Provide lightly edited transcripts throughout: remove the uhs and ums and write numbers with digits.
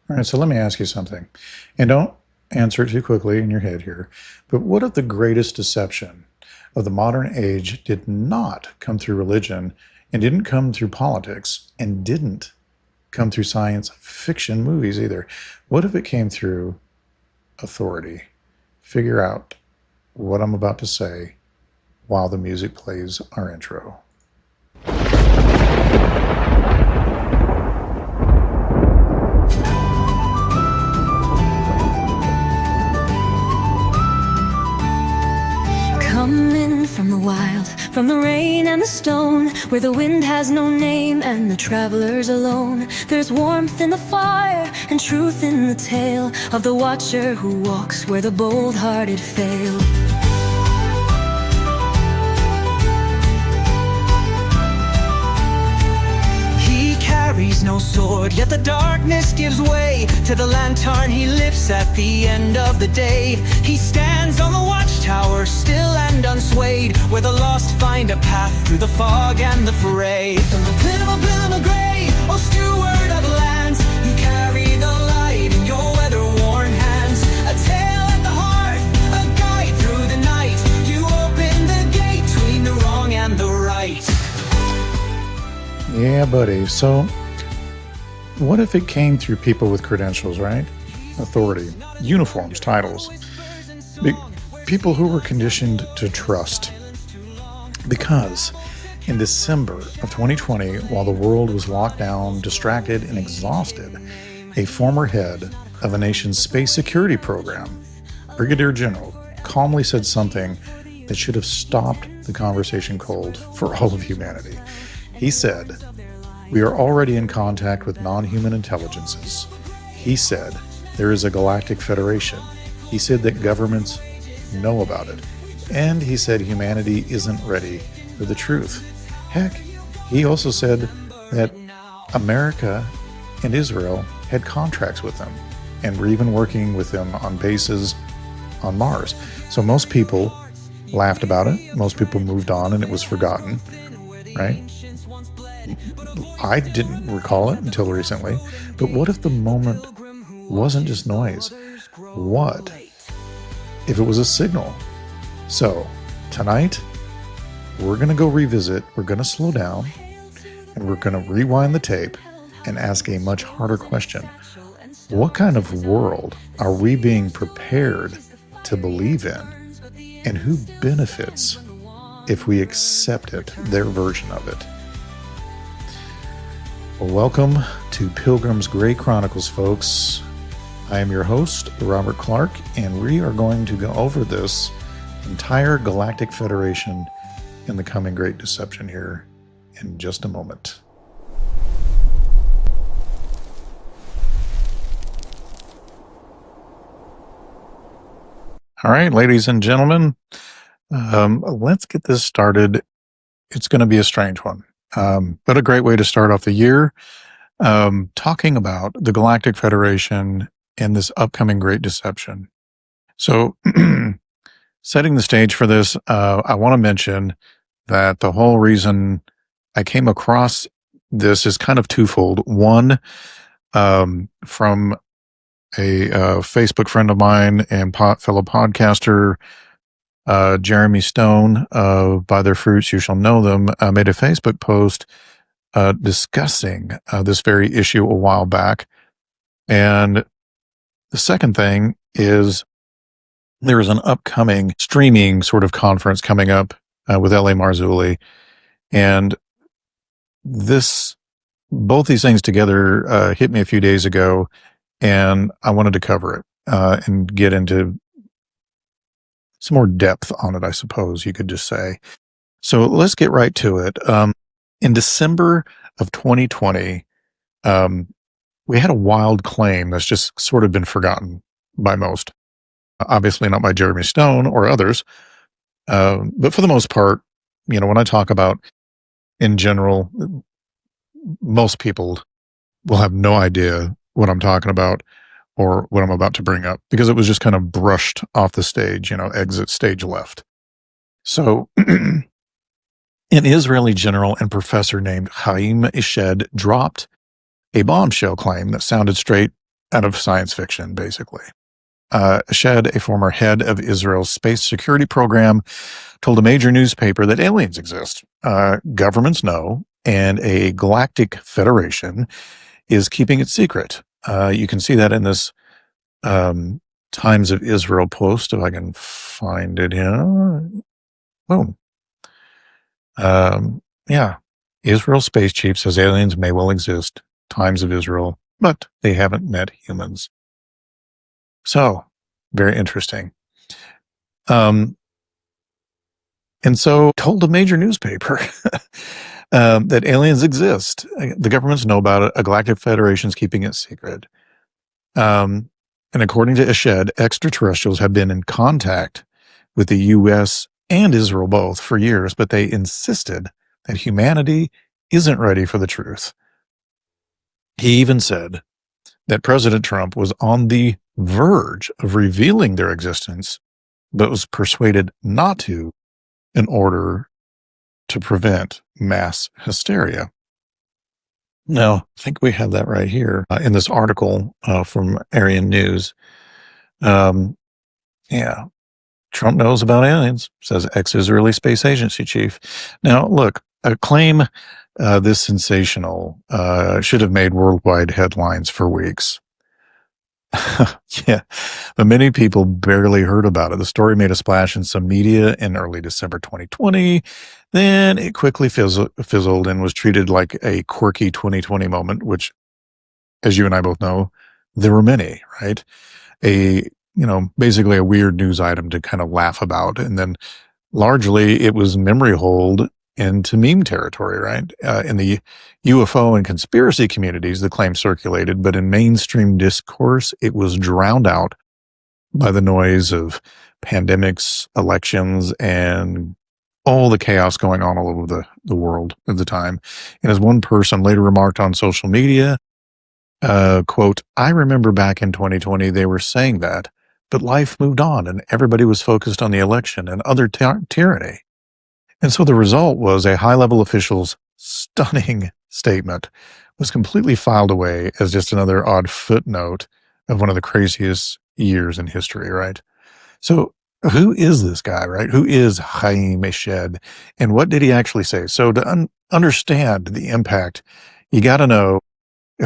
All right, so let me ask you something. And don't answer it too quickly in your head here. But what if the greatest deception of the modern age did not come through religion and didn't come through politics and didn't come through science fiction movies either? What if it came through authority? Figure out what I'm about to say while the music plays our intro. Coming from the wild, from the rain and the stone, where the wind has no name and the traveler's alone. There's warmth in the fire and truth in the tale of the watcher who walks where the bold-hearted fail. He carries no sword, yet the darkness gives way to the lantern he lifts at the end of the day. He stands on the watchtower, still and unswayed, where the lost find a path through the fog and the fray. Pilgrims Grey, oh steward of lands, you carry the light in your weather-worn hands. A tale at the hearth, a guide through the night. You open the gate between the wrong and the right. Yeah, buddy. So, what if it came through people with credentials, right? Authority, uniforms, titles. People who were conditioned to trust. Because in December of 2020, while the world was locked down, distracted, and exhausted, a former head of a nation's space security program, Brigadier General, calmly said something that should have stopped the conversation cold for all of humanity. He said, "We are already in contact with non-human intelligences." He said, "There is a Galactic Federation." He said that governments know about it. And he said humanity isn't ready for the truth. Heck, he also said that America and Israel had contracts with them and were even working with them on bases on Mars. So most people laughed about it. Most people moved on and it was forgotten, right? I didn't recall it until recently. But what if the moment wasn't just noise? What if it was a signal? So tonight, we're going to go revisit, we're going to slow down, and we're going to rewind the tape and ask a much harder question. What kind of world are we being prepared to believe in? And who benefits if we accept it, their version of it? Well, welcome to Pilgrims Grey Chronicles, folks. I am your host, Robert Clark, and we are going to go over this entire Galactic Federation and the coming Great Deception here in just a moment. All right, ladies and gentlemen, let's get this started. It's going to be a strange one, but a great way to start off the year, talking about the Galactic Federation and this upcoming Great Deception. So, setting the stage for this, I want to mention that the whole reason I came across this is kind of twofold. One, from a Facebook friend of mine and fellow podcaster, Jeremy Stone of By Their Fruits You Shall Know Them, made a Facebook post discussing this very issue a while back. And the second thing is there is an upcoming streaming sort of conference coming up with L.A. Marzulli. And both these things together hit me a few days ago, and I wanted to cover it and get into some more depth on it, I suppose you could just say. So let's get right to it. In December of 2020, we had a wild claim that's just sort of been forgotten by most. Obviously not by Jeremy Stone or others, but for the most part, when I talk about in general, most people will have no idea what I'm talking about or what I'm about to bring up because it was just kind of brushed off the stage, exit stage left. So an Israeli general and professor named Haim Eshed dropped a bombshell claim that sounded straight out of science fiction, basically. Eshed, a former head of Israel's space security program, told a major newspaper that aliens exist. Governments know, and a Galactic Federation is keeping it secret. You can see that in this Times of Israel post, if I can find it here. Boom. Yeah. Israel space chief says aliens may well exist. Times of Israel, but they haven't met humans. So, very interesting. And so told a major newspaper that aliens exist. The governments know about it. A Galactic Federation is keeping it secret. And according to Eshed, extraterrestrials have been in contact with the U.S. and Israel both for years, but they insisted that humanity isn't ready for the truth. He even said that President Trump was on the verge of revealing their existence, but was persuaded not to in order to prevent mass hysteria. Now, I think we have that right here in this article from Aryan News. Yeah, Trump knows about aliens, says ex-Israeli space agency chief. Now, look, a claim this sensational should have made worldwide headlines for weeks. Yeah, but many people barely heard about it. The story made a splash in some media in early December 2020. Then it quickly fizzled and was treated like a quirky 2020 moment, which, as you and I both know, there were many, right? Basically a weird news item to kind of laugh about. And then largely it was memory hold into meme territory, right? In the UFO and conspiracy communities, the claim circulated, but in mainstream discourse, it was drowned out by the noise of pandemics, elections, and all the chaos going on all over the world at the time. And as one person later remarked on social media, quote, "I remember back in 2020, they were saying that, but life moved on and everybody was focused on the election and other tyranny. And so the result was a high-level official's stunning statement was completely filed away as just another odd footnote of one of the craziest years in history, right? So who is this guy, right? Who is Haim Eshed, and what did he actually say? So to understand the impact, you got to know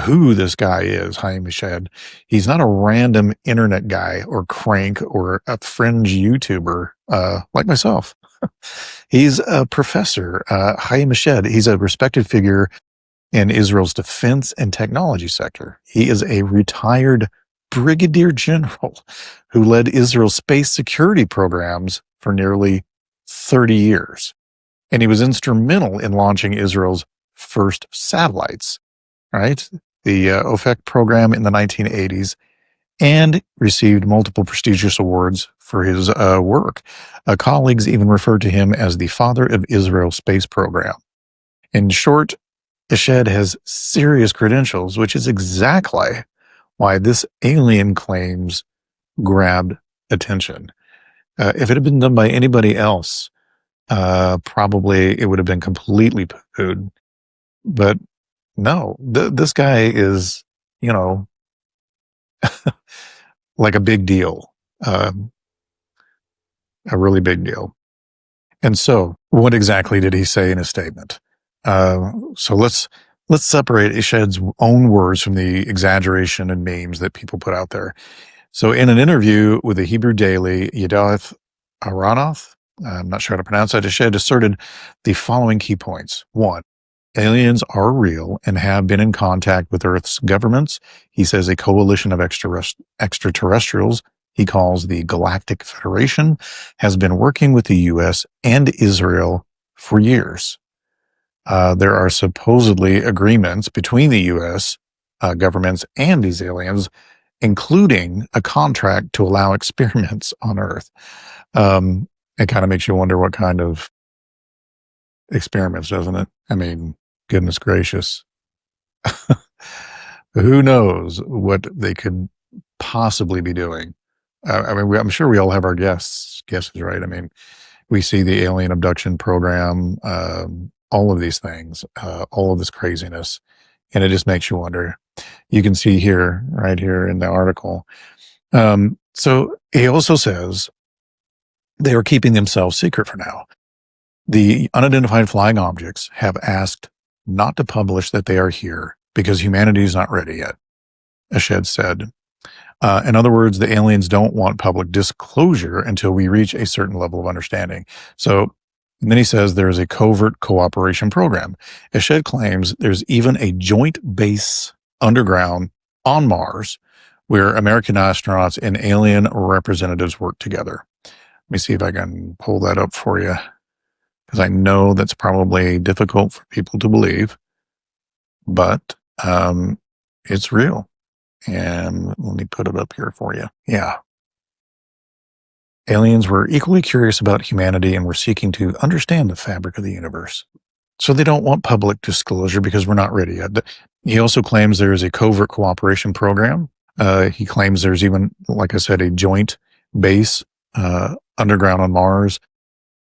who this guy is, Haim Eshed. He's not a random internet guy or crank or a fringe YouTuber like myself. He's a professor, Haim Eshed. He's a respected figure in Israel's defense and technology sector. He is a retired brigadier general who led Israel's space security programs for nearly 30 years. And he was instrumental in launching Israel's first satellites, right? The OFEC program in the 1980s, and received multiple prestigious awards for his work. Colleagues even referred to him as the father of Israel's space program. In short, Eshed has serious credentials, which is exactly why this alien claims grabbed attention. If it had been done by anybody else, probably it would have been completely poo-pooed. But no, this guy is, like a big deal, a really big deal. And so what exactly did he say in his statement? So let's separate Eshed's own words from the exaggeration and memes that people put out there. So in an interview with the Hebrew daily Yedath Aronoth, I'm not sure how to pronounce that, Eshed asserted the following key points. 1, aliens are real and have been in contact with Earth's governments. He says a coalition of extraterrestrials he calls the Galactic Federation has been working with the U.S. and Israel for years. There are supposedly agreements between the U.S. Governments and these aliens, including a contract to allow experiments on Earth. It kind of makes you wonder what kind of experiments, doesn't it? I mean, goodness gracious. Who knows what they could possibly be doing? I'm sure we all have our guesses, right? I mean, we see the alien abduction program, all of these things, all of this craziness, and it just makes you wonder, You can see here, right here in the article. So he also says they are keeping themselves secret for now. The unidentified flying objects have asked not to publish that they are here because humanity is not ready yet, Eshed said. In other words, the aliens don't want public disclosure until we reach a certain level of understanding. So, and then he says there is a covert cooperation program. Eshed claims there's even a joint base underground on Mars where American astronauts and alien representatives work together. Let me see if I can pull that up for you, because I know that's probably difficult for people to believe, but it's real. And let me put it up here for you. Yeah. Aliens were equally curious about humanity and were seeking to understand the fabric of the universe. So they don't want public disclosure because we're not ready yet. He also claims there is a covert cooperation program. He claims there's even, like I said, a joint base underground on Mars.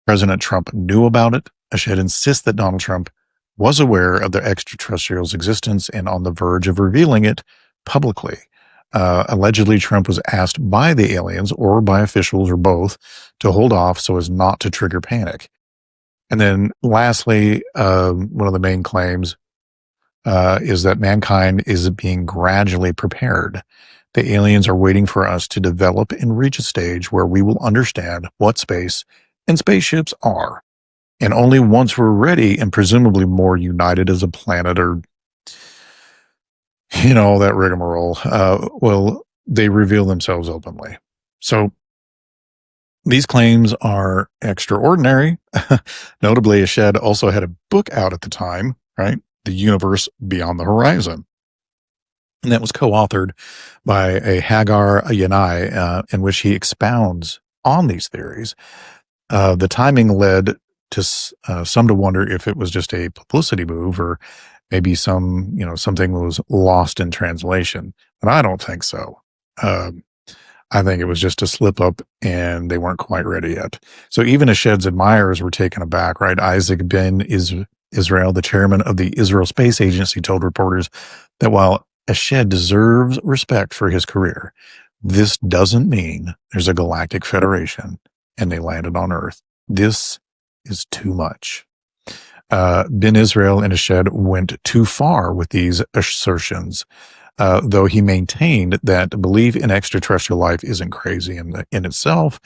President Trump knew about it. Eshed insists that Donald Trump was aware of the extraterrestrials' existence and on the verge of revealing it publicly. Allegedly, Trump was asked by the aliens or by officials or both to hold off so as not to trigger panic. And then lastly, one of the main claims is that mankind is being gradually prepared. The aliens are waiting for us to develop and reach a stage where we will understand what space and spaceships are. And only once we're ready and presumably more united as a planet, or, you know, that rigmarole, will they reveal themselves openly. So these claims are extraordinary. Notably, Eshed also had a book out at the time, right? The Universe Beyond the Horizon. And that was co-authored by a Hagar Yanai, in which he expounds on these theories. The timing led to some to wonder if it was just a publicity move or maybe something was lost in translation. But I don't think so. I think it was just a slip up and they weren't quite ready yet. So even Eshed's admirers were taken aback, right? Isaac Ben Israel, the chairman of the Israel Space Agency, told reporters that while Eshed deserves respect for his career, this doesn't mean there's a Galactic Federation and they landed on Earth. This is too much. Ben Israel and Eshed went too far with these assertions, though he maintained that belief in extraterrestrial life isn't crazy in itself.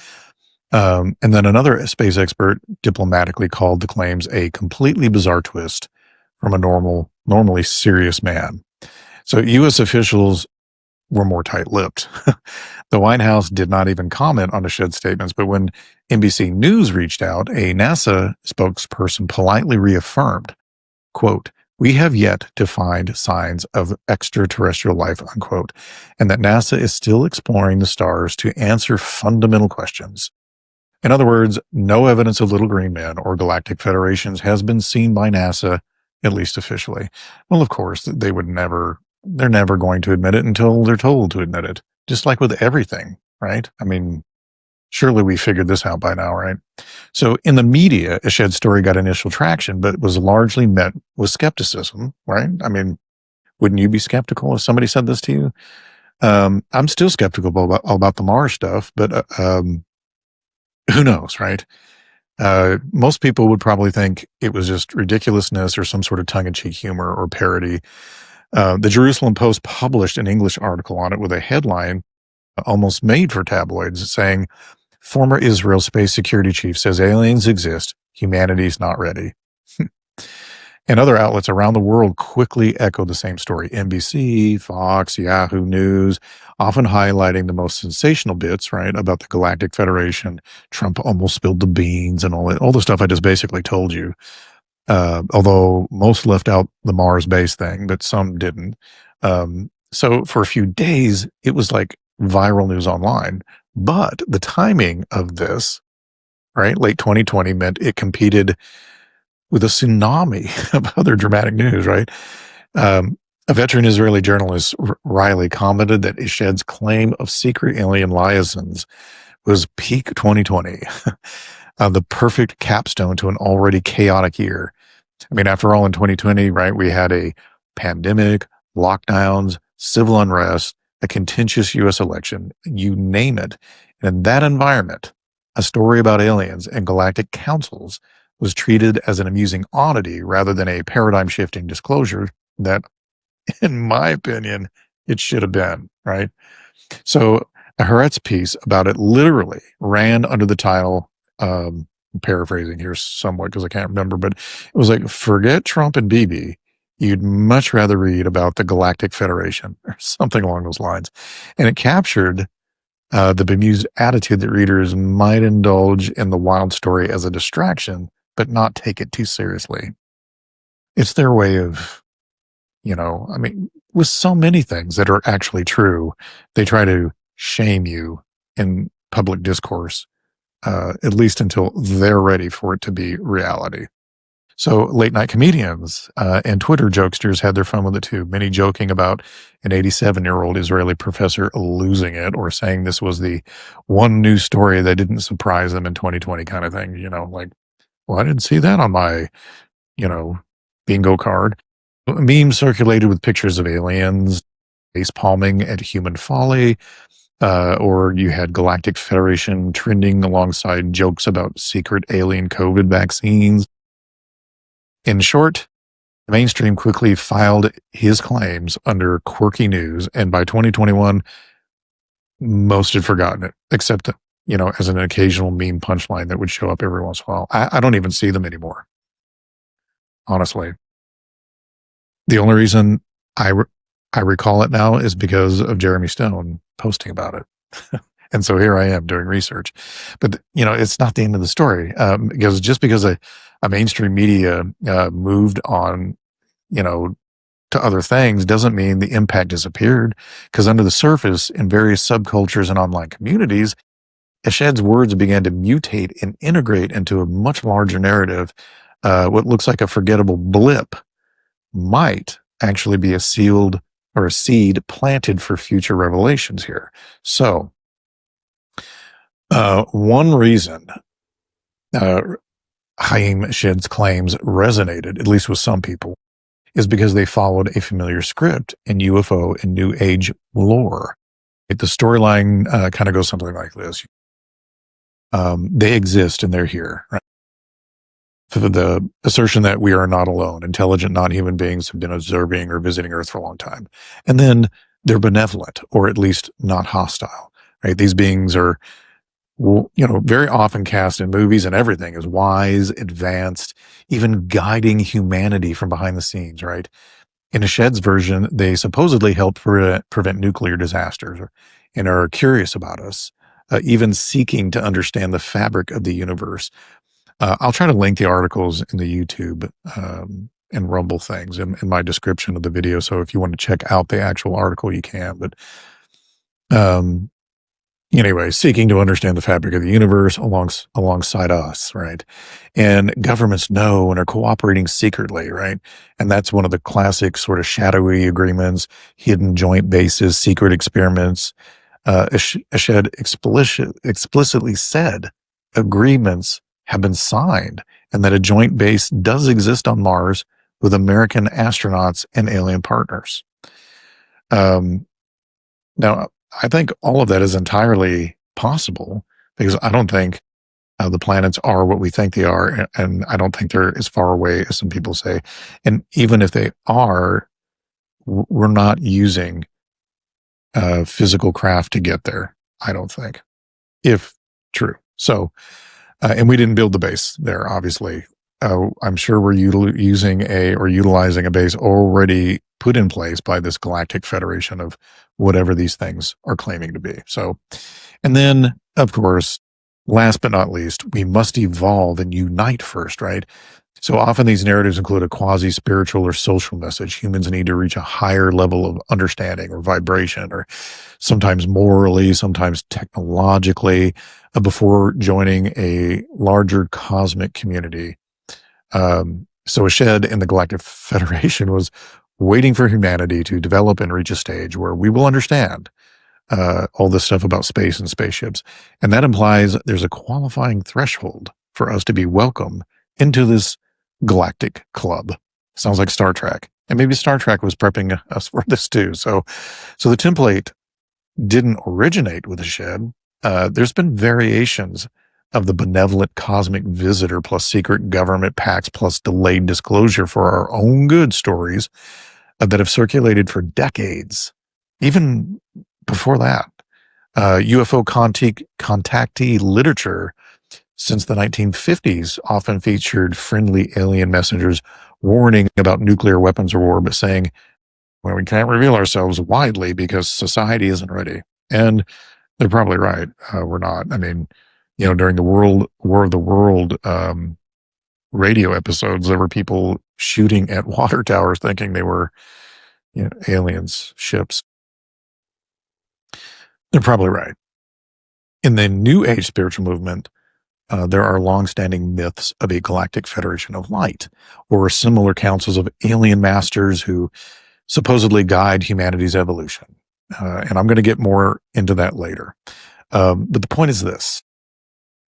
And then another space expert diplomatically called the claims a completely bizarre twist from a normally serious man. So U.S. officials were more tight-lipped. The White House did not even comment on Eshed's statements, but when NBC News reached out, a NASA spokesperson politely reaffirmed, quote, "We have yet to find signs of extraterrestrial life," unquote, and that NASA is still exploring the stars to answer fundamental questions. In other words, no evidence of little green men or galactic federations has been seen by NASA, at least officially. Well, of course, they're never going to admit it until they're told to admit it. Just like with everything, right? I mean, surely we figured this out by now, right? So in the media, Eshed's story got initial traction, but was largely met with skepticism, right? I mean, wouldn't you be skeptical if somebody said this to you? I'm still skeptical about the Mars stuff, but who knows, right? Most people would probably think it was just ridiculousness or some sort of tongue-in-cheek humor or parody. The Jerusalem Post published an English article on it with a headline almost made for tabloids saying, "Former Israel space security chief says aliens exist, humanity's not ready." And other outlets around the world quickly echoed the same story. NBC, Fox, Yahoo News, often highlighting the most sensational bits, right, about the Galactic Federation. Trump almost spilled the beans and all the stuff I just basically told you. Although most left out the Mars base thing, but some didn't. So for a few days, it was like viral news online. But the timing of this, right, late 2020 meant it competed with a tsunami of other dramatic news, right? A veteran Israeli journalist, Riley, commented that Eshed's claim of secret alien liaisons was peak 2020. The perfect capstone to an already chaotic year. I mean, after all, in 2020, right, we had a pandemic, lockdowns, civil unrest, a contentious U.S. election, you name it. And in that environment, a story about aliens and galactic councils was treated as an amusing oddity rather than a paradigm-shifting disclosure that, in my opinion, it should have been, right? So a Haaretz piece about it literally ran under the title, I'm paraphrasing here somewhat because I can't remember, but it was like, forget Trump and Bibi. You'd much rather read about the Galactic Federation or something along those lines. And it captured the bemused attitude that readers might indulge in the wild story as a distraction, but not take it too seriously. It's their way of, I mean, with so many things that are actually true, they try to shame you in public discourse, at least until they're ready for it to be reality. So late night comedians and Twitter jokesters had their fun with it too, many joking about an 87-year-old Israeli professor losing it or saying this was the one news story that didn't surprise them in 2020 kind of thing, like, well, I didn't see that on my, bingo card. Memes circulated with pictures of aliens face palming at human folly, or you had Galactic Federation trending alongside jokes about secret alien COVID vaccines. In short, the mainstream quickly filed his claims under quirky news, and by 2021, most had forgotten it, except, as an occasional meme punchline that would show up every once in a while. I don't even see them anymore, honestly. The only reason I recall it now is because of Jeremy Stone posting about it. And so here I am doing research. But, it's not the end of the story. Because just because a mainstream media moved on, to other things doesn't mean the impact disappeared. Because under the surface, in various subcultures and online communities, Eshed's words began to mutate and integrate into a much larger narrative. What looks like a forgettable blip might actually be a seed planted for future revelations here. So, one reason Haim Eshed's claims resonated, at least with some people, is because they followed a familiar script in UFO and New Age lore. The storyline kind of goes something like this. They exist and they're here, right? For the assertion that we are not alone, intelligent non-human beings have been observing or visiting Earth for a long time. And then they're benevolent, or at least not hostile, right? These beings are, very often cast in movies and everything as wise, advanced, even guiding humanity from behind the scenes, right? In Eshed's version, they supposedly help prevent nuclear disasters and are curious about us, even seeking to understand the fabric of the universe. I'll try to link the articles in the YouTube and Rumble things in my description of the video. So if you want to check out the actual article, you can. But anyway, seeking to understand the fabric of the universe alongside us, right? And governments know and are cooperating secretly, right? And that's one of the classic sort of shadowy agreements, hidden joint bases, secret experiments. Eshed explicitly said agreements have been signed and that a joint base does exist on Mars with American astronauts and alien partners. Now, I think all of that is entirely possible because I don't think the planets are what we think they are, and I don't think they're as far away as some people say. And even if they are, we're not using physical craft to get there, I don't think, if true. So, and we didn't build the base there, obviously. I'm sure we're utilizing a base already put in place by this Galactic Federation of whatever these things are claiming to be. So, and then, of course, last but not least, we must evolve and unite first, right? So often these narratives include a quasi-spiritual or social message. Humans need to reach a higher level of understanding or vibration, or sometimes morally, sometimes technologically, before joining a larger cosmic community. So Eshed and the Galactic Federation was waiting for humanity to develop and reach a stage where we will understand all this stuff about space and spaceships. And that implies there's a qualifying threshold for us to be welcome into this galactic club. Sounds like Star Trek. And maybe Star Trek was prepping us for this too. So the template didn't originate with Eshed. There's been variations of the benevolent cosmic visitor plus secret government pacts plus delayed disclosure for our own good stories that have circulated for decades, even before that. UFO contactee literature since the 1950s often featured friendly alien messengers warning about nuclear weapons war, but saying, well, we can't reveal ourselves widely because society isn't ready. And they're probably right. We're not. I mean, during the War of the World radio episodes, there were people shooting at water towers thinking they were aliens, ships. They're probably right. In the New Age spiritual movement, there are long-standing myths of a Galactic Federation of Light or similar councils of alien masters who supposedly guide humanity's evolution. And I'm going to get more into that later. But the point is this.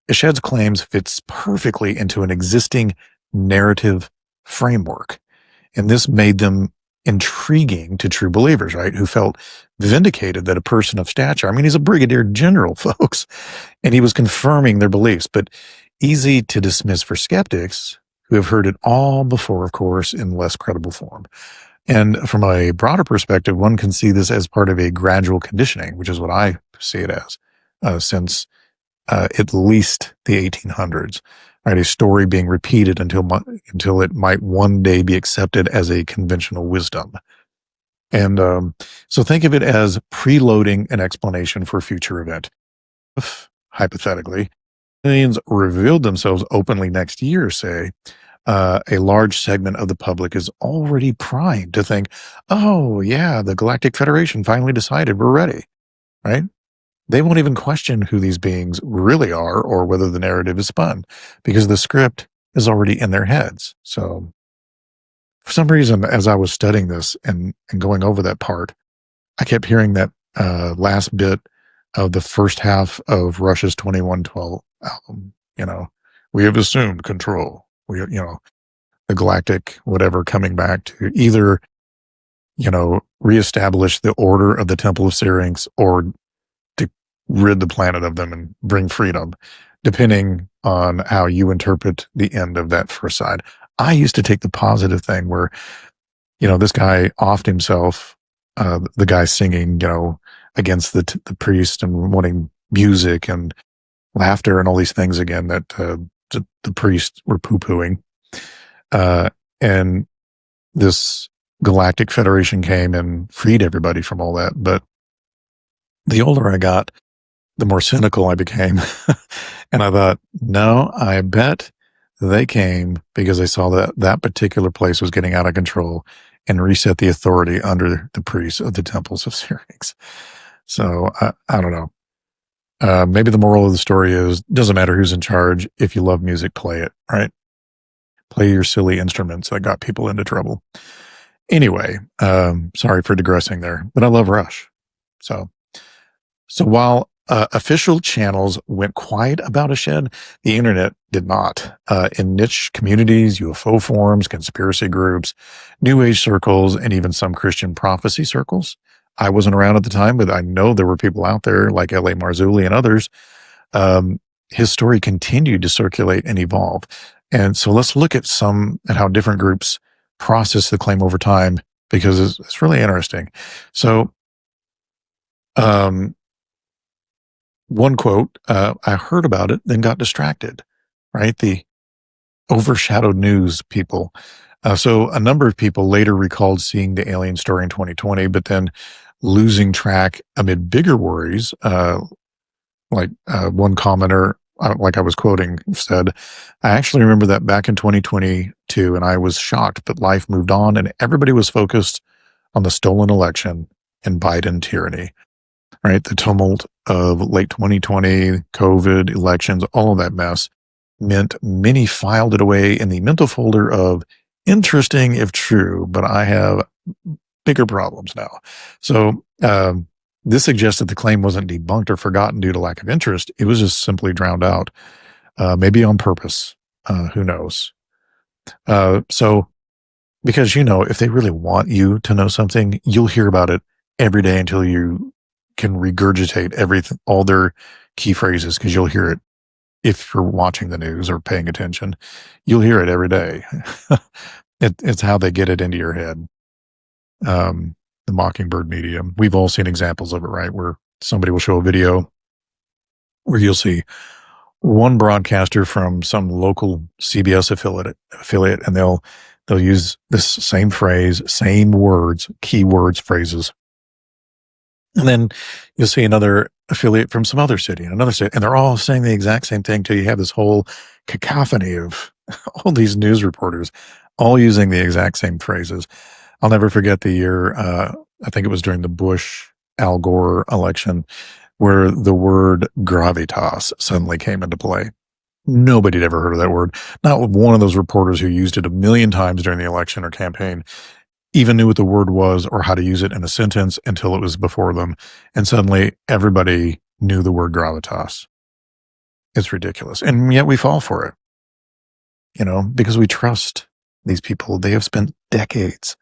Eshed's claims fits perfectly into an existing narrative framework. And this made them intriguing to true believers, right? Who felt vindicated that a person of stature, I mean, he's a brigadier general, folks, and he was confirming their beliefs, but easy to dismiss for skeptics who have heard it all before, of course, in less credible form. And from a broader perspective, one can see this as part of a gradual conditioning, which is what I see it as, since at least the 1800s, right? A story being repeated until it might one day be accepted as a conventional wisdom. And so think of it as preloading an explanation for a future event. If, hypothetically, aliens revealed themselves openly next year, say, a large segment of the public is already primed to think, oh, yeah, the Galactic Federation finally decided we're ready, right? They won't even question who these beings really are or whether the narrative is spun because the script is already in their heads. So for some reason, as I was studying this and going over that part, I kept hearing that last bit of the first half of Rush's 2112 album. We have assumed control. The galactic whatever coming back to either, reestablish the order of the Temple of Syrinx or to rid the planet of them and bring freedom, depending on how you interpret the end of that first side. I used to take the positive thing where, this guy offed himself, the guy singing, against the priest and wanting music and laughter and all these things again that the priests were poo-pooing. And this Galactic Federation came and freed everybody from all that. But the older I got, the more cynical I became. And I thought, no, I bet they came because they saw that that particular place was getting out of control and reset the authority under the priests of the temples of Syrinx. So I don't know. Maybe the moral of the story is, doesn't matter who's in charge. If you love music, play it, right? Play your silly instruments that got people into trouble. Anyway, sorry for digressing there, but I love Rush. So while official channels went quiet about Eshed, the internet did not. In niche communities, UFO forums, conspiracy groups, New Age circles, and even some Christian prophecy circles. I wasn't around at the time, but I know there were people out there like L.A. Marzulli and others. His story continued to circulate and evolve. And so let's look at how different groups process the claim over time, because it's really interesting. So, one quote, I heard about it, then got distracted, right? The overshadowed news people. So a number of people later recalled seeing the alien story in 2020, but then losing track amid bigger worries. One commenter, like I was quoting, said, I actually remember that back in 2022, and I was shocked, but life moved on and everybody was focused on the stolen election and Biden tyranny, right? The tumult of late 2020, COVID, elections, all of that mess meant many filed it away in the mental folder of interesting if true, but I have bigger problems now. So, this suggests that the claim wasn't debunked or forgotten due to lack of interest. It was just simply drowned out, maybe on purpose. Who knows? So Because, if they really want you to know something, you'll hear about it every day until you can regurgitate everything, all their key phrases, because you'll hear it if you're watching the news or paying attention. You'll hear it every day. It's how they get it into your head. The mockingbird medium. We've all seen examples of it, right? Where somebody will show a video where you'll see one broadcaster from some local CBS affiliate, and they'll use this same phrase, same words, keywords, phrases. And then you'll see another affiliate from some other city, another city, and they're all saying the exact same thing till you have this whole cacophony of all these news reporters all using the exact same phrases. I'll never forget the year, I think it was during the Bush-Al Gore election, where the word gravitas suddenly came into play. Nobody had ever heard of that word. Not one of those reporters who used it a million times during the election or campaign even knew what the word was or how to use it in a sentence until it was before them. And suddenly everybody knew the word gravitas. It's ridiculous. And yet we fall for it, because we trust these people. They have spent decades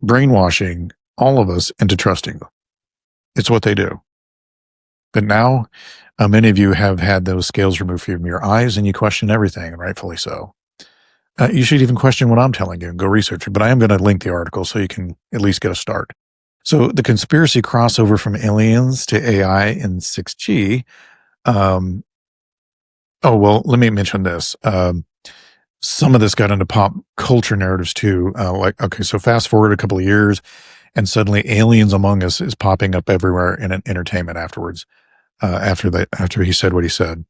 brainwashing all of us into trusting them. It's what they do. But now many of you have had those scales removed from your eyes and you question everything, and rightfully so. You should even question what I'm telling you and go research it. But I am going to link the article so you can at least get a start. So the conspiracy crossover from aliens to AI and 6G. Let me mention this. Some of this got into pop culture narratives too. So fast forward a couple of years, and suddenly Aliens Among Us is popping up everywhere in entertainment afterwards. After he said what he said.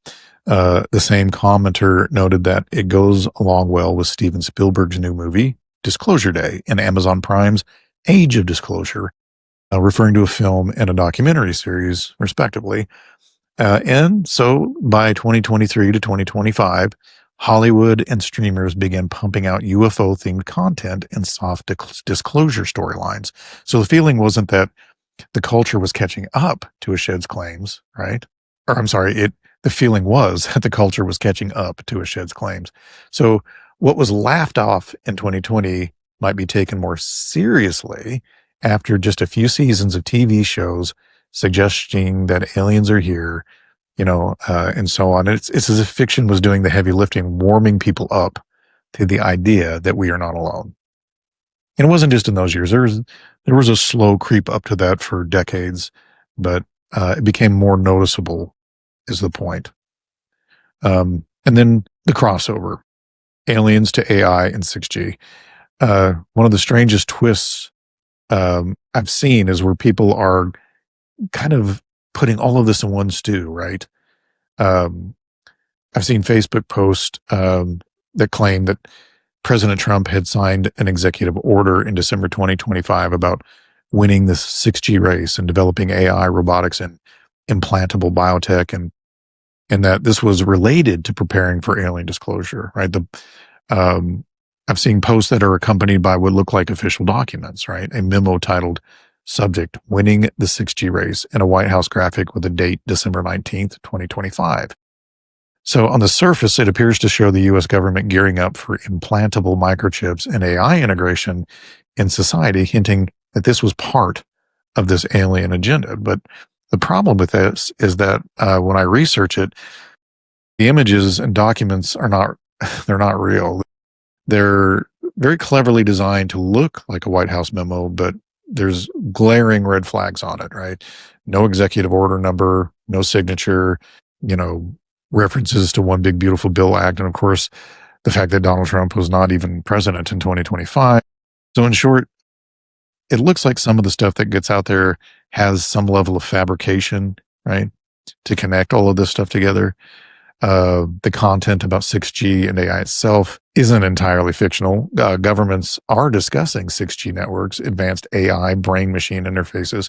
The same commenter noted that it goes along well with Steven Spielberg's new movie, Disclosure Day, and Amazon Prime's Age of Disclosure, referring to a film and a documentary series, respectively. And so by 2023 to 2025, Hollywood and streamers began pumping out UFO-themed content and soft disclosure storylines. So the feeling wasn't that the culture was catching up to Eshed's claims, right? Or I'm sorry, the feeling was that the culture was catching up to Eshed's claims. So what was laughed off in 2020 might be taken more seriously after just a few seasons of TV shows suggesting that aliens are here, and so on. It's as if fiction was doing the heavy lifting, warming people up to the idea that we are not alone. And it wasn't just in those years. There was a slow creep up to that for decades, but it became more noticeable is the point. And then the crossover, aliens to AI and 6G. One of the strangest twists I've seen is where people are kind of putting all of this in one stew, right? I've seen Facebook posts that claim that President Trump had signed an executive order in December 2025 about winning this 6G race and developing AI, robotics, and implantable biotech, and that this was related to preparing for alien disclosure, right? I've seen posts that are accompanied by what look like official documents, right? A memo titled "Subject: Winning the 6G Race" and a White House graphic with the date December 19th, 2025. So on the surface, it appears to show the U.S. government gearing up for implantable microchips and AI integration in society, hinting that this was part of this alien agenda. But the problem with this is that when I research it, the images and documents they're not real. They're very cleverly designed to look like a White House memo, but there's glaring red flags on it, right? No executive order number, no signature, references to One Big Beautiful Bill Act. And of course, the fact that Donald Trump was not even president in 2025. So in short, it looks like some of the stuff that gets out there has some level of fabrication, right? To connect all of this stuff together. The content about 6G and AI itself isn't entirely fictional. Governments are discussing 6G networks, advanced AI, brain-machine interfaces,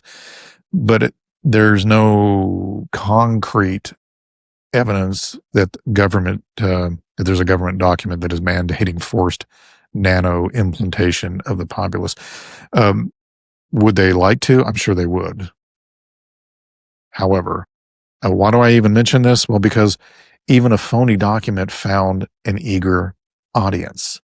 but there's no concrete evidence that that there's a government document that is mandating forced nano implantation of the populace. Would they like to? I'm sure they would. However, why do I even mention this? Well, because even a phony document found an eager audience.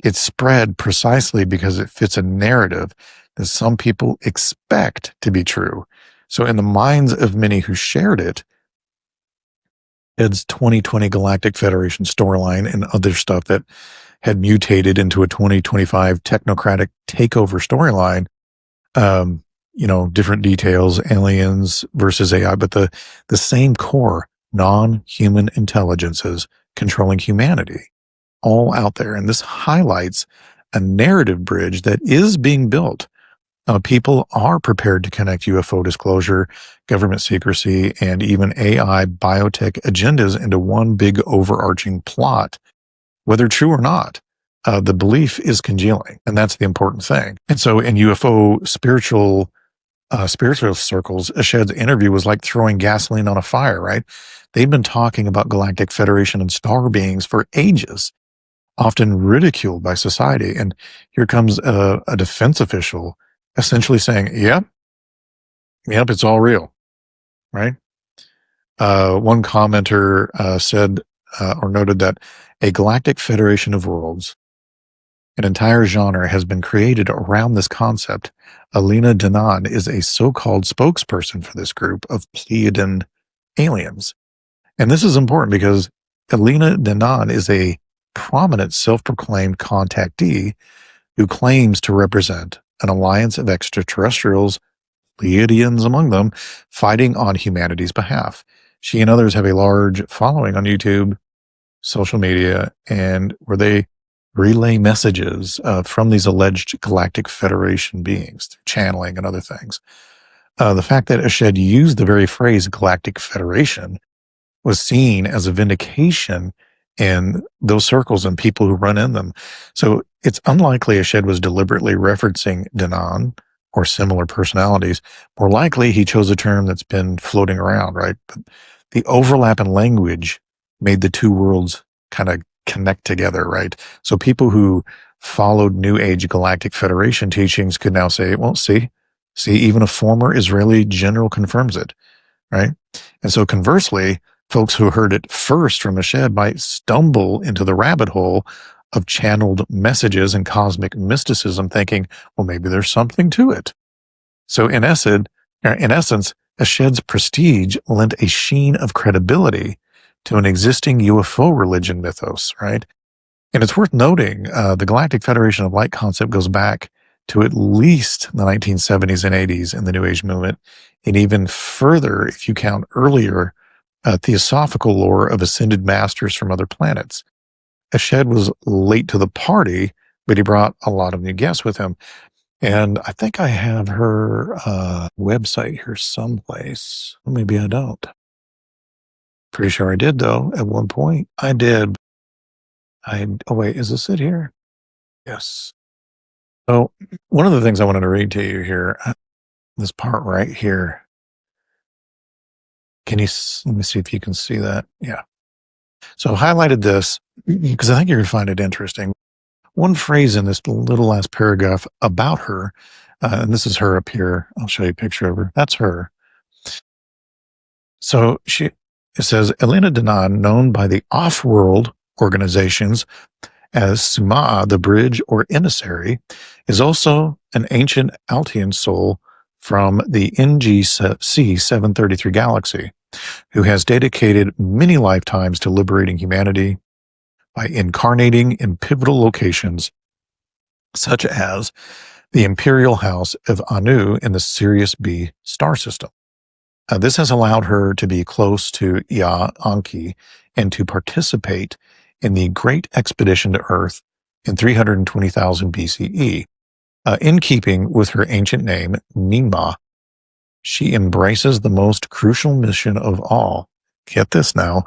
It's spread precisely because it fits a narrative that some people expect to be true. So in the minds of many who shared it, Ed's 2020 Galactic Federation storyline and other stuff that had mutated into a 2025 technocratic takeover storyline, different details, aliens versus AI, but the same core non-human intelligences controlling humanity, all out there. And this highlights a narrative bridge that is being built. People are prepared to connect UFO disclosure, government secrecy, and even AI biotech agendas into one big overarching plot, whether true or not. The belief is congealing, and that's the important thing. And so in UFO spiritual circles, Eshed's interview was like throwing gasoline on a fire, right? They've been talking about Galactic Federation and star beings for ages, often ridiculed by society. And here comes a defense official essentially saying, yep, it's all real, right? One commenter said or noted that a Galactic Federation of Worlds, an entire genre, has been created around this concept. Alina Danan is a so-called spokesperson for this group of Pleiadian aliens. And this is important because Alina Danan is a prominent self-proclaimed contactee who claims to represent an alliance of extraterrestrials, Pleiadians among them, fighting on humanity's behalf. She and others have a large following on YouTube, social media, and where they relay messages from these alleged Galactic Federation beings through channeling and other things. The fact that Eshed used the very phrase Galactic Federation was seen as a vindication in those circles and people who run in them. So it's unlikely Eshed was deliberately referencing Danan or similar personalities. More likely he chose a term that's been floating around, right? But the overlap in language made the two worlds kind of connect together, right? So people who followed New Age Galactic Federation teachings could now say, well, see, even a former Israeli general confirms it, right? And so conversely, folks who heard it first from Eshed might stumble into the rabbit hole of channeled messages and cosmic mysticism, thinking, well, maybe there's something to it. So in essence, Eshed's prestige lent a sheen of credibility to an existing UFO religion mythos, right? And it's worth noting, the Galactic Federation of Light concept goes back to at least the 1970s and 80s in the New Age movement, and even further if you count earlier theosophical lore of ascended masters from other planets. Eshed was late to the party, but he brought a lot of new guests with him. And I think I have her website here someplace. Well, maybe I don't. Pretty sure I did, though, at one point. I did. Oh, wait, is this it here? Yes. So one of the things I wanted to read to you here, this part right here. Let me see if you can see that. Yeah. So I highlighted this because I think you're going to find it interesting. One phrase in this little last paragraph about her, and this is her up here. I'll show you a picture of her. That's her. So it says, Elena Danan, known by the off-world organizations as Suma'a, the bridge or emissary, is also an ancient Altian soul from the NGC 733 galaxy, who has dedicated many lifetimes to liberating humanity by incarnating in pivotal locations such as the Imperial House of Anu in the Sirius B star system. This has allowed her to be close to Ea Anki and to participate in the Great Expedition to Earth in 320,000 BCE. In keeping with her ancient name, Ninma, she embraces the most crucial mission of all. Get this now,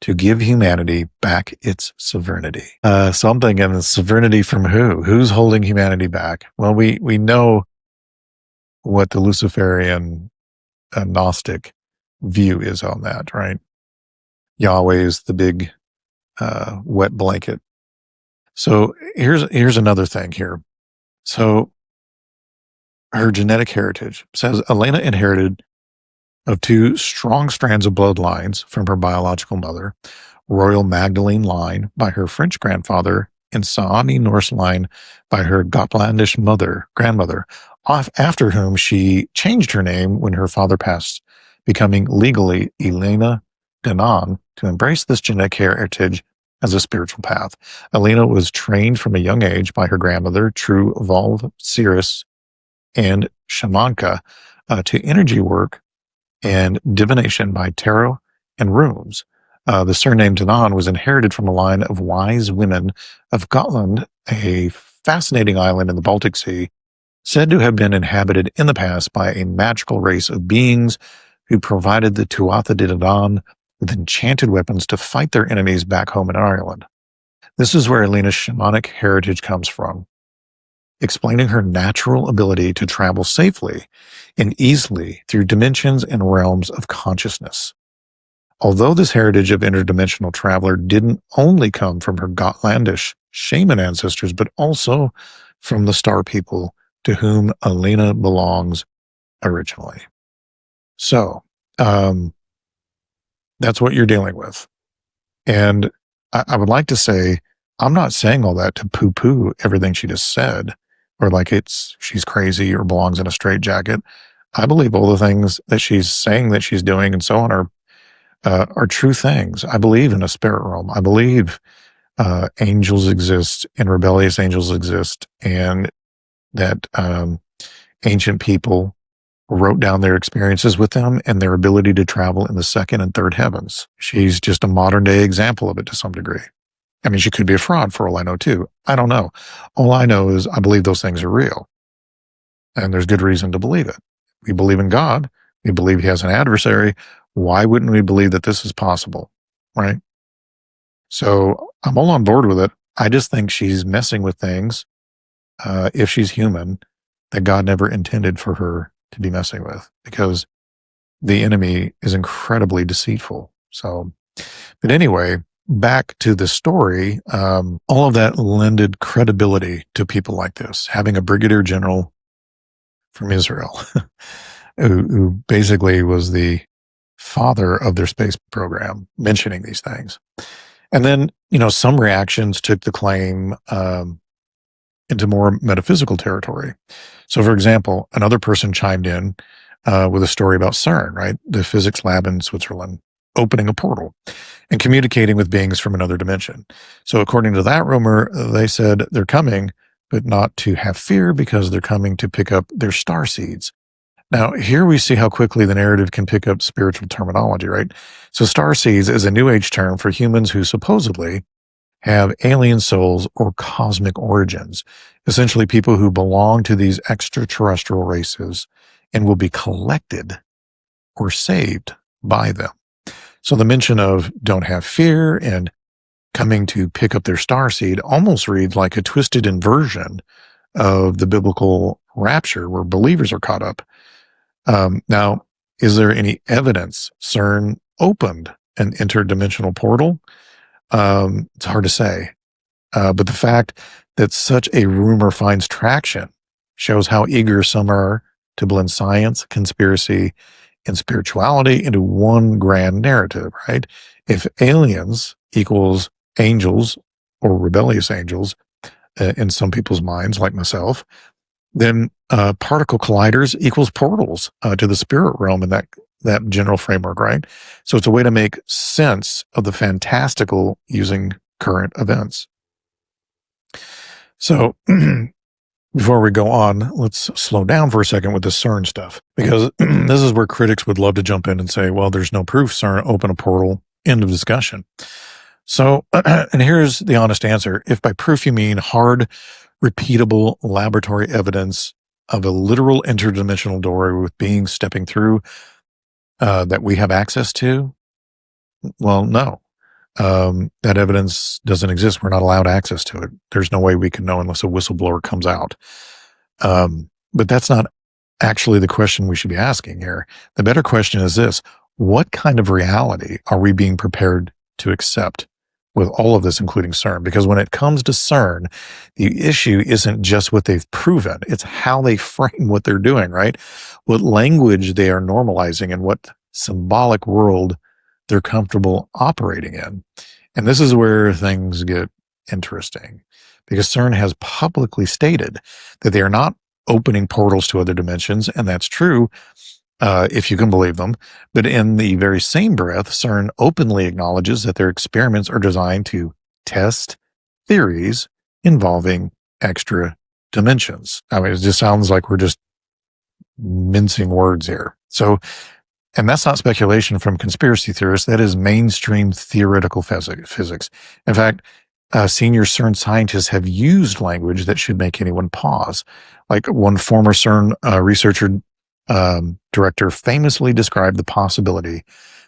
to give humanity back its sovereignty. So I'm thinking, sovereignty from who? Who's holding humanity back? Well, we know what the Luciferian Gnostic view is on that, right? Yahweh is the big wet blanket. So here's another thing here. So her genetic heritage says Elena inherited of two strong strands of bloodlines from her biological mother, Royal Magdalene line by her French grandfather, in Saani Norse line by her Gotlandish grandmother, after whom she changed her name when her father passed, becoming legally Elena Danan to embrace this genetic heritage as a spiritual path. Elena was trained from a young age by her grandmother, True Volv Cirrus and Shamanka, to energy work and divination by tarot and runes. The surname Danan was inherited from a line of wise women of Gotland, a fascinating island in the Baltic Sea, said to have been inhabited in the past by a magical race of beings who provided the Tuatha De Danann with enchanted weapons to fight their enemies back home in Ireland. This is where Elena's shamanic heritage comes from, explaining her natural ability to travel safely and easily through dimensions and realms of consciousness. Although this heritage of interdimensional traveler didn't only come from her Gotlandish shaman ancestors, but also from the star people to whom Elena belongs originally. So, that's what you're dealing with. And I would like to say, I'm not saying all that to poo-poo everything she just said, or like she's crazy or belongs in a straitjacket. I believe all the things that she's saying that she's doing and so on are true things. I believe in a spirit realm. I believe angels exist and rebellious angels exist, and that ancient people wrote down their experiences with them and their ability to travel in the second and third heavens. She's just a modern day example of it to some degree. I mean, she could be a fraud for all I know too. I don't know. All I know is I believe those things are real. And there's good reason to believe it. We believe in God. We believe he has an adversary. Why wouldn't we believe that this is possible? Right? So I'm all on board with it. I just think she's messing with things, if she's human, that God never intended for her to be messing with, because the enemy is incredibly deceitful. So, but anyway, back to the story, all of that lended credibility to people like this, having a brigadier general from Israel who basically was the father of their space program mentioning these things. And then, some reactions took the claim into more metaphysical territory. So, for example, another person chimed in with a story about CERN, right? The physics lab in Switzerland, opening a portal and communicating with beings from another dimension. So according to that rumor, they said they're coming, but not to have fear, because they're coming to pick up their star seeds. Now, here we see how quickly the narrative can pick up spiritual terminology, right? So star seeds is a New Age term for humans who supposedly have alien souls or cosmic origins, essentially people who belong to these extraterrestrial races and will be collected or saved by them. So the mention of don't have fear and coming to pick up their star seed almost reads like a twisted inversion of the biblical rapture where believers are caught up. Now, is there any evidence CERN opened an interdimensional portal? It's hard to say. But the fact that such a rumor finds traction shows how eager some are to blend science, conspiracy, and spirituality into one grand narrative, right? If aliens equals angels or rebellious angels in some people's minds, like myself, then particle colliders equals portals to the spirit realm in that general framework, right? So it's a way to make sense of the fantastical using current events. So before we go on, let's slow down for a second with the CERN stuff, because this is where critics would love to jump in and say, well, there's no proof CERN opened a portal, end of discussion. So, and here's the honest answer. If by proof you mean hard, repeatable laboratory evidence of a literal interdimensional door with beings stepping through that we have access to, well, no. That evidence doesn't exist. We're not allowed access to it. There's no way we can know unless a whistleblower comes out. But that's not actually the question we should be asking here. The better question is this: what kind of reality are we being prepared to accept with all of this, including CERN? Because when it comes to CERN, the issue isn't just what they've proven, it's how they frame what they're doing, right? What language they are normalizing and what symbolic world they're comfortable operating in. And this is where things get interesting because CERN has publicly stated that they are not opening portals to other dimensions, and that's true if you can believe them. But in the very same breath, CERN openly acknowledges that their experiments are designed to test theories involving extra dimensions. I mean, it just sounds like we're just mincing words here. So, and that's not speculation from conspiracy theorists. That is mainstream theoretical physics. In fact, senior CERN scientists have used language that should make anyone pause. Like one former CERN researcher director famously described the possibility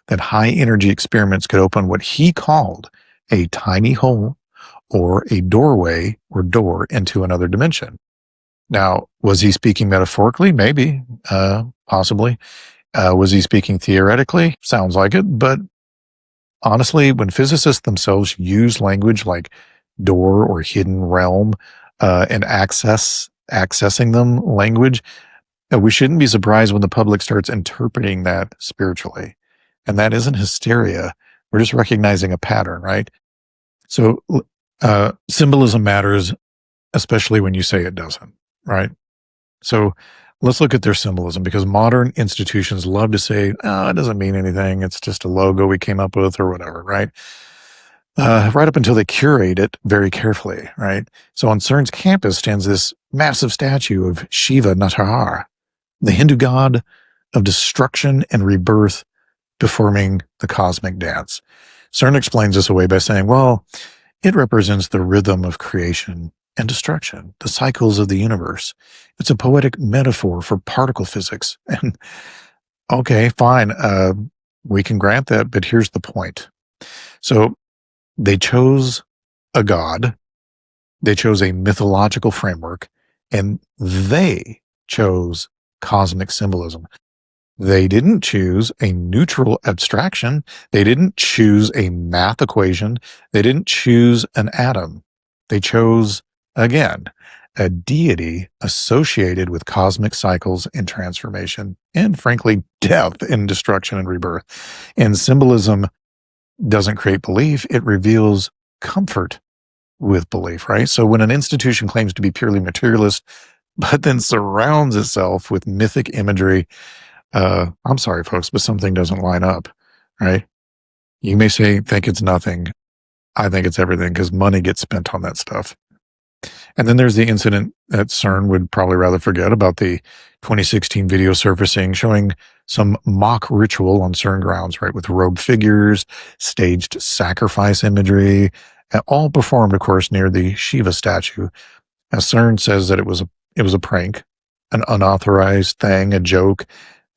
that high energy experiments could open what he called a tiny hole or a doorway or door into another dimension. Now, was he speaking metaphorically? Maybe, possibly. Was he speaking theoretically? Sounds like it. But honestly, when physicists themselves use language like door or hidden realm and accessing them language, we shouldn't be surprised when the public starts interpreting that spiritually. And that isn't hysteria. We're just recognizing a pattern, right? So symbolism matters, especially when you say it doesn't, right? So let's look at their symbolism, because modern institutions love to say, oh, it doesn't mean anything. It's just a logo we came up with or whatever, right? Right up until they curate it very carefully, right? So on CERN's campus stands this massive statue of Shiva Nataraja, the Hindu god of destruction and rebirth, performing the cosmic dance. CERN explains this away by saying, well, it represents the rhythm of creation and destruction, the cycles of the universe. It's a poetic metaphor for particle physics. And okay, fine, we can grant that, but here's the point. So they chose a god, they chose a mythological framework, and they chose cosmic symbolism. They didn't choose a neutral abstraction. They didn't choose a math equation. They didn't choose an atom. They chose, again, a deity associated with cosmic cycles and transformation, and frankly, death and destruction and rebirth. And symbolism doesn't create belief. It reveals comfort with belief, right? So when an institution claims to be purely materialist, but then surrounds itself with mythic imagery, I'm sorry, folks, but something doesn't line up, right? You may think it's nothing. I think it's everything, because money gets spent on that stuff. And then there's the incident that CERN would probably rather forget about, the 2016 video surfacing showing some mock ritual on CERN grounds, right? With robed figures, staged sacrifice imagery, and all performed, of course, near the Shiva statue. As CERN says that it was a prank, an unauthorized thing, a joke.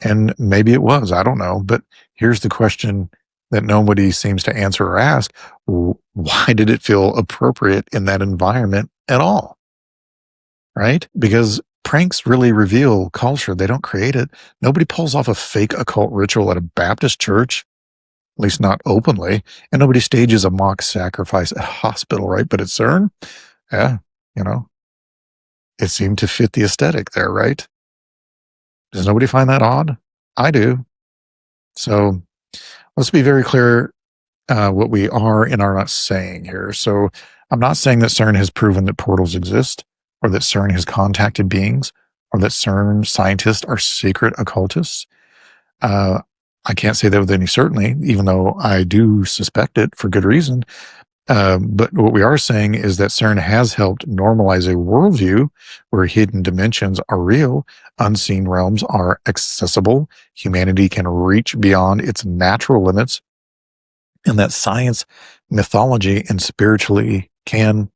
And maybe it was, I don't know. But here's the question that nobody seems to answer or ask. Why did it feel appropriate in that environment at all? Right? Because pranks really reveal culture. They don't create it. Nobody pulls off a fake occult ritual at a Baptist church, at least not openly. And nobody stages a mock sacrifice at a hospital, right? But at CERN, yeah, it seemed to fit the aesthetic there, right? Does nobody find that odd? I do. So let's be very clear what we are and are not saying here. So I'm not saying that CERN has proven that portals exist, or that CERN has contacted beings, or that CERN scientists are secret occultists. I can't say that with any certainty, even though I do suspect it for good reason. But what we are saying is that CERN has helped normalize a worldview where hidden dimensions are real, unseen realms are accessible, humanity can reach beyond its natural limits, and that science, mythology, and spiritually can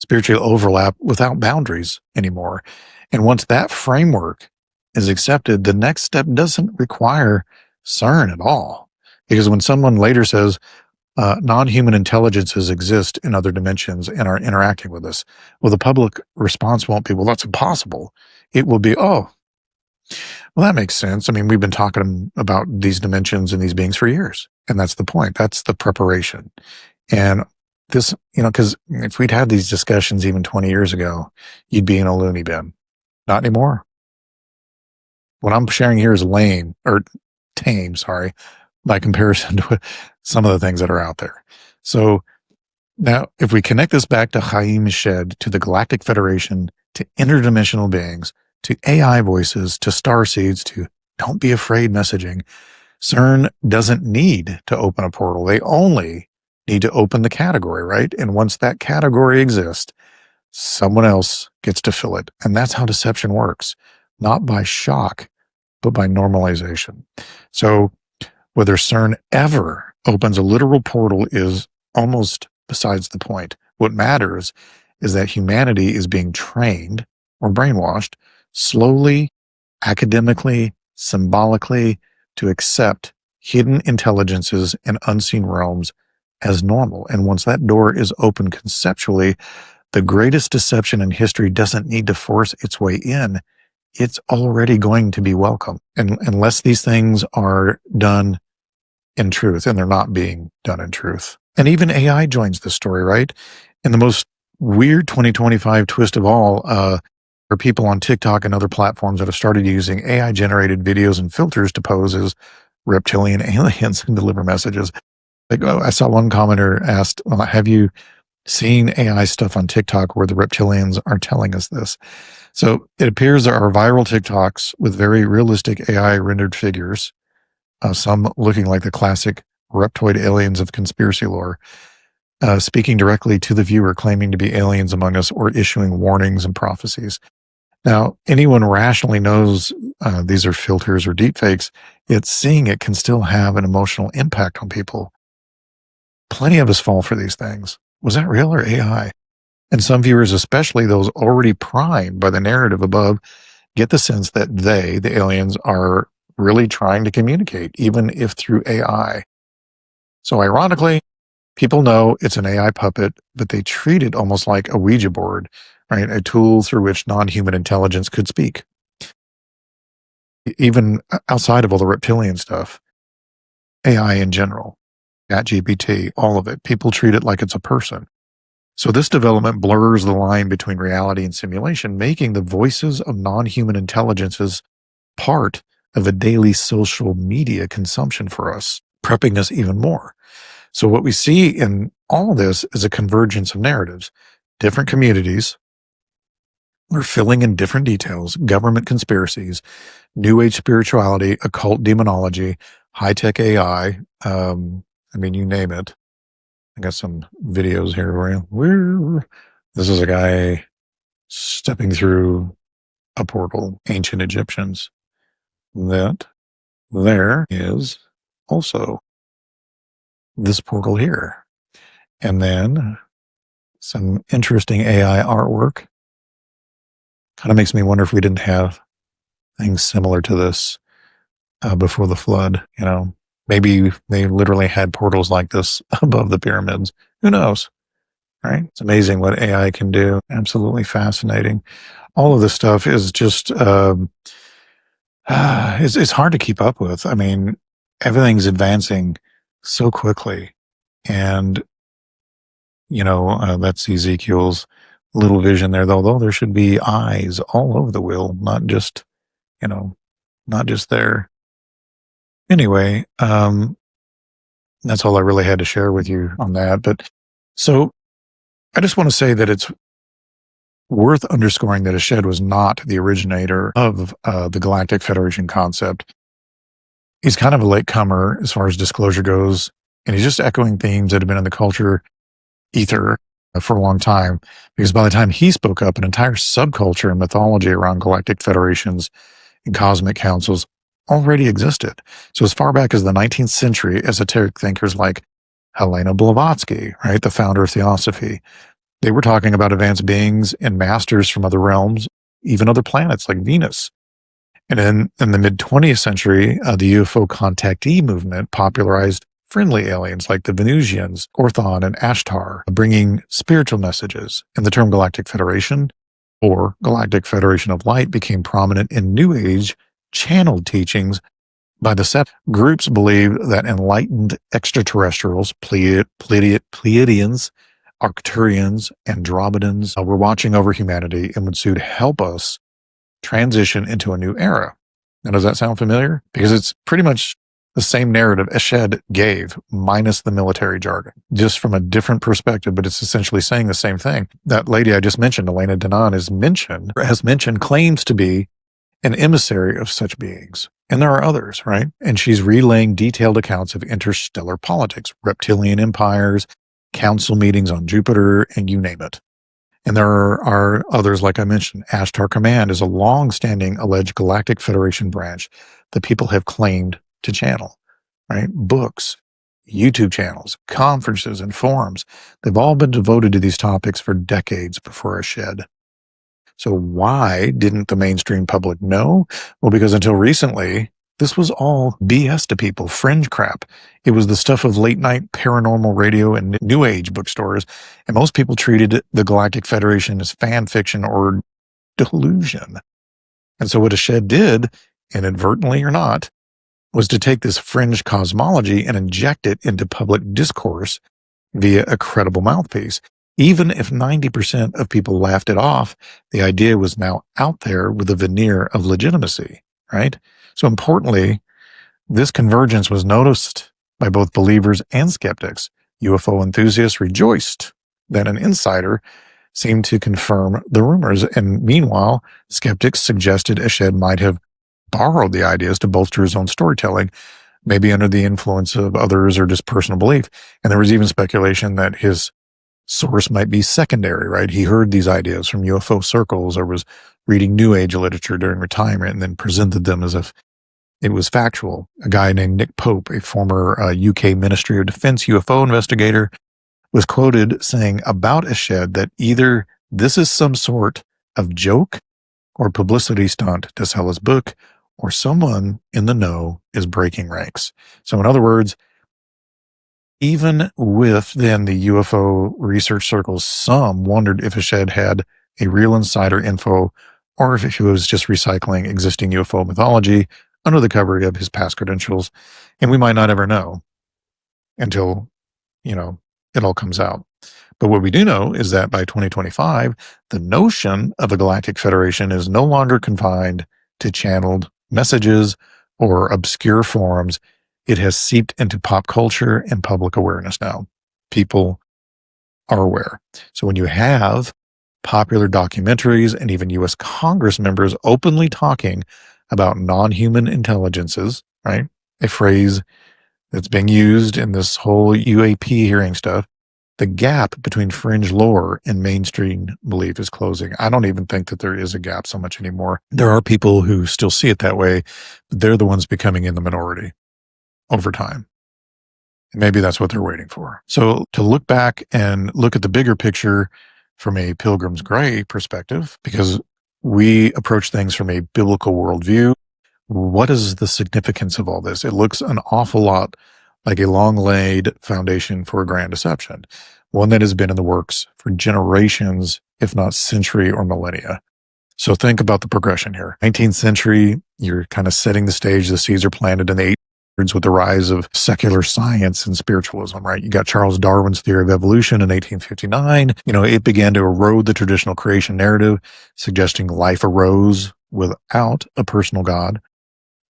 spiritually overlap without boundaries anymore. And once that framework is accepted, the next step doesn't require CERN at all. Because when someone later says, non-human intelligences exist in other dimensions and are interacting with us, well, the public response won't be, well, that's impossible. It will be, oh, well, that makes sense. I mean, we've been talking about these dimensions and these beings for years. And that's the point. That's the preparation. And this, because if we'd had these discussions even 20 years ago, you'd be in a loony bin. Not anymore. What I'm sharing here is tame, by comparison to some of the things that are out there. So Now, if we connect this back to Haim Eshed, to the Galactic Federation, to interdimensional beings, to AI voices, to starseeds, to don't be afraid messaging, CERN doesn't need to open a portal. They only need to open the category, right? And once that category exists, someone else gets to fill it. And that's how deception works, not by shock, but by normalization. So whether CERN ever opens a literal portal is almost besides the point. What matters is that humanity is being trained or brainwashed slowly, academically, symbolically, to accept hidden intelligences and unseen realms as normal. And once that door is open conceptually, the greatest deception in history doesn't need to force its way in. It's already going to be welcome. And unless these things are done in truth, and they're not being done in truth. And even AI joins this story, right? And the most weird 2025 twist of all are people on TikTok and other platforms that have started using AI-generated videos and filters to pose as reptilian aliens and deliver messages. Like, I saw one commenter asked, well, have you seen AI stuff on TikTok where the reptilians are telling us this? So it appears there are viral TikToks with very realistic AI rendered figures, some looking like the classic reptoid aliens of conspiracy lore, speaking directly to the viewer, claiming to be aliens among us or issuing warnings and prophecies. Now, anyone rationally knows these are filters or deepfakes, yet seeing it can still have an emotional impact on people. Plenty of us fall for these things. Was that real or AI? And some viewers, especially those already primed by the narrative above, get the sense that they, the aliens, are really trying to communicate, even if through AI. So ironically, people know it's an AI puppet, but they treat it almost like a Ouija board, right? A tool through which non-human intelligence could speak. Even outside of all the reptilian stuff, AI in general, ChatGPT, all of it, people treat it like it's a person. So this development blurs the line between reality and simulation, making the voices of non-human intelligences part of a daily social media consumption for us, prepping us even more. So what we see in all of this is a convergence of narratives. Different communities are filling in different details, government conspiracies, new age spirituality, occult demonology, high-tech AI, you name it. I got some videos here for you. This is a guy stepping through a portal, ancient Egyptians. That there is also this portal here. And then some interesting AI artwork. Kind of makes me wonder if we didn't have things similar to this before the flood. Maybe they literally had portals like this above the pyramids. Who knows? Right? It's amazing what AI can do. Absolutely fascinating. All of this stuff is just, it's hard to keep up with. I mean, everything's advancing so quickly. And, that's Ezekiel's little vision there, though there should be eyes all over the wheel, not just there. Anyway, that's all I really had to share with you on that. But so I just want to say that it's worth underscoring that Eshed was not the originator of the Galactic Federation concept. He's kind of a latecomer as far as disclosure goes, and he's just echoing themes that have been in the culture ether for a long time, because by the time he spoke up, an entire subculture and mythology around Galactic Federations and cosmic councils already existed. So as far back as the 19th century, esoteric thinkers like Helena Blavatsky, right, the founder of Theosophy, they were talking about advanced beings and masters from other realms, even other planets like Venus. And in the mid-20th century, the UFO contactee movement popularized friendly aliens like the Venusians, Orthon, and Ashtar, bringing spiritual messages. And the term Galactic Federation, or Galactic Federation of Light, became prominent in New Age channeled teachings by the set. Groups believe that enlightened extraterrestrials, Pleiadians, Arcturians, Andromedans were watching over humanity and would soon help us transition into a new era. Now, does that sound familiar? Because it's pretty much The same narrative Eshed gave, minus the military jargon, just from a different perspective, but it's essentially saying the same thing. That lady I just mentioned, Elena Danaan, has mentioned claims to be an emissary of such beings. And there are others, right? And she's relaying detailed accounts of interstellar politics, reptilian empires, council meetings on Jupiter, and you name it. And there are others, like I mentioned. Ashtar Command is a long-standing alleged Galactic Federation branch that people have claimed to channel, right? Books, YouTube channels, conferences, and forums. They've all been devoted to these topics for decades before Eshed. So why didn't the mainstream public know? Well, because until recently, this was all BS to people, fringe crap. It was the stuff of late-night paranormal radio and New Age bookstores, and most people treated the Galactic Federation as fan fiction or delusion. And so what Eshed did, inadvertently or not, was to take this fringe cosmology and inject it into public discourse via a credible mouthpiece. Even if 90% of people laughed it off, the idea was now out there with a veneer of legitimacy, right? So importantly, this convergence was noticed by both believers and skeptics. UFO enthusiasts rejoiced that an insider seemed to confirm the rumors, and meanwhile, skeptics suggested Eshed might have borrowed the ideas to bolster his own storytelling, maybe under the influence of others or just personal belief. And there was even speculation that his source might be secondary, right? He heard these ideas from UFO circles or was reading New Age literature during retirement and then presented them as if it was factual. A guy named Nick Pope, a former UK Ministry of Defense UFO investigator, was quoted saying about Eshed that either this is some sort of joke or publicity stunt to sell his book, or someone in the know is breaking ranks. So in other words, even within the UFO research circles, some wondered if Eshed had a real insider info or if he was just recycling existing UFO mythology under the cover of his past credentials. And we might not ever know until, it all comes out. But what we do know is that by 2025, the notion of a Galactic Federation is no longer confined to channeled messages or obscure forums. It has seeped into pop culture and public awareness now. People are aware. So when you have popular documentaries and even U.S. Congress members openly talking about non-human intelligences, right? A phrase that's being used in this whole UAP hearing stuff, the gap between fringe lore and mainstream belief is closing. I don't even think that there is a gap so much anymore. There are people who still see it that way, but they're the ones becoming in the minority over time. And maybe that's what they're waiting for. So to look back and look at the bigger picture from a Pilgrims Grey perspective, because we approach things from a biblical worldview, what is the significance of all this? It looks an awful lot like a long-laid foundation for a grand deception, one that has been in the works for generations, if not century or millennia. So think about the progression here. 19th century, you're kind of setting the stage. The seeds are planted in the 1800s with the rise of secular science and spiritualism, right? You got Charles Darwin's theory of evolution in 1859. It began to erode the traditional creation narrative, suggesting life arose without a personal God.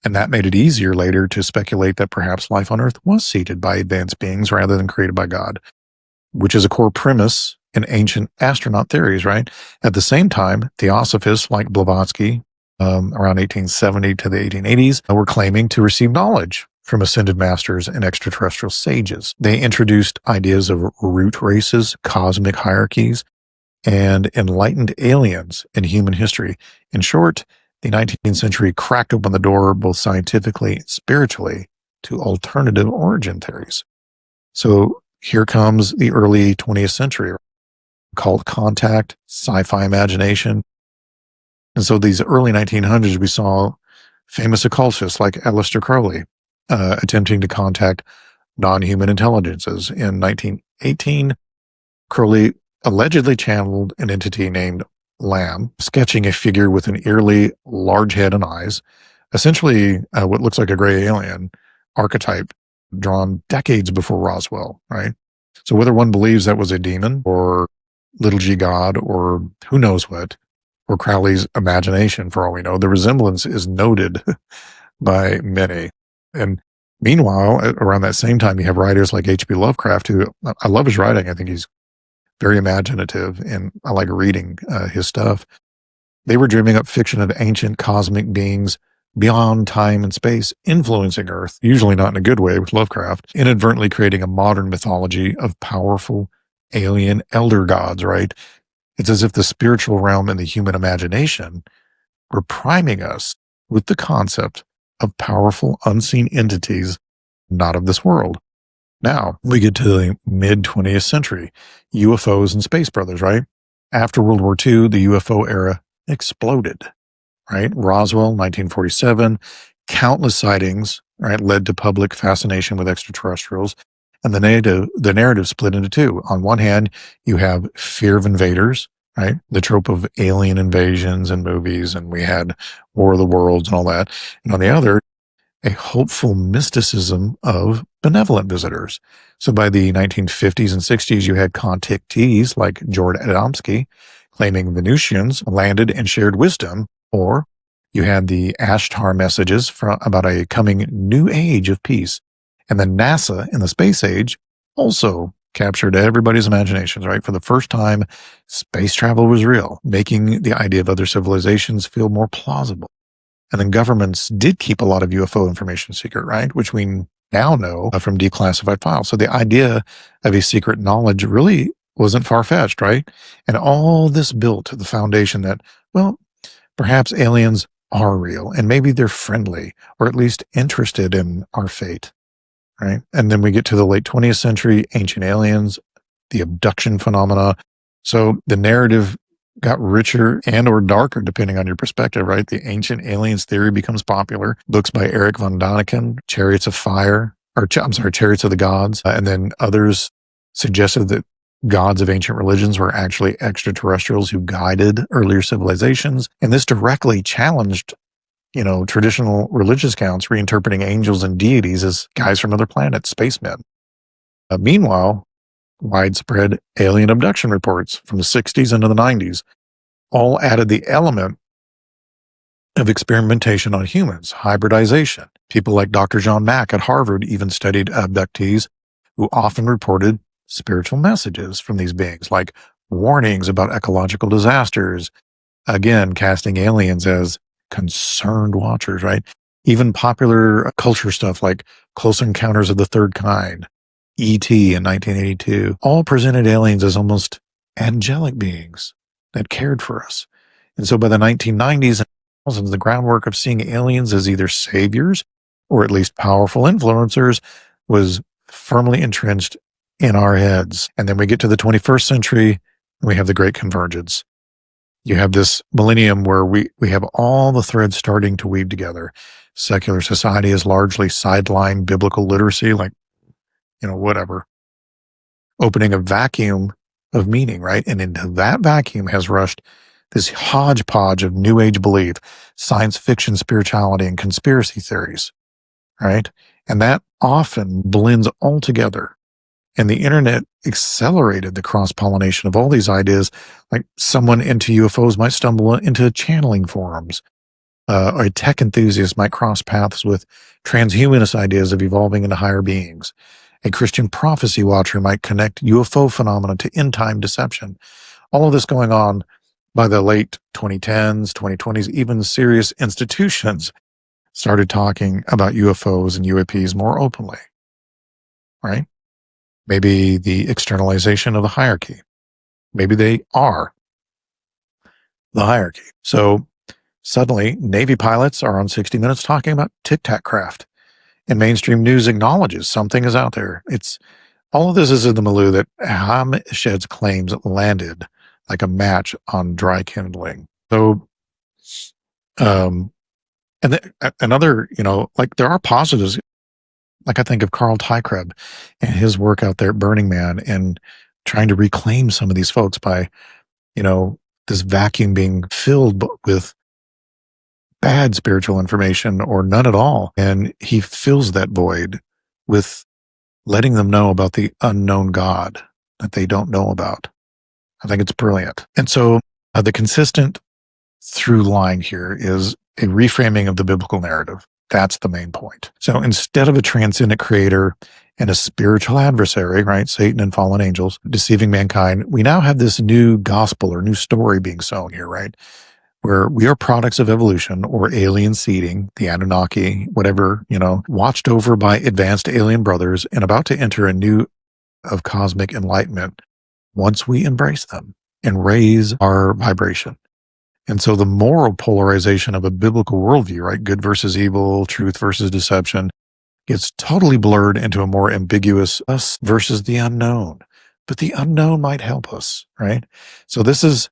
And that made it easier later to speculate that perhaps life on Earth was seeded by advanced beings rather than created by God, which is a core premise in ancient astronaut theories, right? At the same time, theosophists like Blavatsky, around 1870 to the 1880s, were claiming to receive knowledge from ascended masters and extraterrestrial sages. They introduced ideas of root races, cosmic hierarchies, and enlightened aliens in human history. In short, the 19th century cracked open the door both scientifically and spiritually to alternative origin theories. So here comes the early 20th century, called contact, sci-fi imagination. And so these early 1900s, we saw famous occultists like Aleister Crowley attempting to contact non-human intelligences. In 1918, Crowley allegedly channeled an entity named Lamb, sketching a figure with an eerily large head and eyes, essentially what looks like a gray alien archetype drawn decades before Roswell, right? So whether one believes that was a demon or little g God or who knows what, or Crowley's imagination for all we know, the resemblance is noted by many. And Meanwhile, around that same time, you have writers like H.P. Lovecraft, who I love his writing. I think he's very imaginative, and I like reading his stuff. They were dreaming up fiction of ancient cosmic beings beyond time and space influencing Earth, usually not in a good way with Lovecraft, inadvertently creating a modern mythology of powerful alien elder gods, right? It's as if the spiritual realm and the human imagination were priming us with the concept of powerful unseen entities not of this world. Now we get to the mid 20th century, UFOs and Space Brothers, right? After World War II, the UFO era exploded, right? Roswell, 1947, countless sightings, right, led to public fascination with extraterrestrials. And the narrative split into two. On one hand, you have fear of invaders, right? The trope of alien invasions in movies, and we had War of the Worlds and all that. And on the other, a hopeful mysticism of benevolent visitors. So by the 1950s and 60s, you had contactees like George Adamski claiming Venusians landed and shared wisdom, or you had the Ashtar messages about a coming new age of peace. And then NASA in the space age also captured everybody's imaginations, right? For the first time, space travel was real, making the idea of other civilizations feel more plausible. And then governments did keep a lot of UFO information secret, right? Which we now know from declassified files. So the idea of a secret knowledge really wasn't far-fetched, right? And all this built the foundation that, well, perhaps aliens are real and maybe they're friendly or at least interested in our fate, right? And then we get to the late 20th century, ancient aliens, the abduction phenomena. So the narrative got richer and or darker depending on your perspective, right? The ancient aliens theory becomes popular. Books by Eric von Daniken, Chariots of Fire, Chariots of the Gods, and then others suggested that gods of ancient religions were actually extraterrestrials who guided earlier civilizations. And this directly challenged, traditional religious accounts, reinterpreting angels and deities as guys from other planets, spacemen. Meanwhile, widespread alien abduction reports from the 60s into the 90s all added the element of experimentation on humans, hybridization. People like Dr. John Mack at Harvard even studied abductees who often reported spiritual messages from these beings, like warnings about ecological disasters, again, casting aliens as concerned watchers, right? Even popular culture stuff like Close Encounters of the Third Kind, E.T. in 1982, all presented aliens as angelic beings that cared for us. And so by the 1990s and 2000s, the groundwork of seeing aliens as either saviors or at least powerful influencers was firmly entrenched in our heads. And then we get to the 21st century and we have the Great Convergence. You have this millennium where we have all the threads starting to weave together. Secular society has largely sidelined biblical literacy, like, whatever, opening a vacuum of meaning, right? And into that vacuum has rushed this hodgepodge of new age belief, science fiction, spirituality, and conspiracy theories, right? And that often blends all together. And the internet accelerated the cross-pollination of all these ideas. Like someone into UFOs might stumble into channeling forums. Or a tech enthusiast might cross paths with transhumanist ideas of evolving into higher beings. A Christian prophecy watcher might connect UFO phenomena to end-time deception. All of this going on by the late 2010s, 2020s, even serious institutions started talking about UFOs and UAPs more openly, right? Maybe the externalization of the hierarchy. Maybe they are the hierarchy. So suddenly, Navy pilots are on 60 Minutes talking about tic-tac craft. And mainstream news acknowledges something is out there. All of this is in the milieu that Haim Eshed's claims landed like a match on dry kindling. So, another, there are positives. Like I think of Carl Teichred and his work out there at Burning Man and trying to reclaim some of these folks by, this vacuum being filled with bad spiritual information or none at all. And he fills that void with letting them know about the unknown God that they don't know about. I think it's brilliant. And so the consistent through line here is a reframing of the biblical narrative. That's the main point. So instead of a transcendent creator and a spiritual adversary, right, Satan and fallen angels, deceiving mankind, we now have this new gospel or new story being sown here, right? Where we are products of evolution or alien seeding, the Anunnaki, whatever, watched over by advanced alien brothers and about to enter a new of cosmic enlightenment once we embrace them and raise our vibration. And so the moral polarization of a biblical worldview, right, good versus evil, truth versus deception, gets totally blurred into a more ambiguous us versus the unknown. But the unknown might help us, right? So this is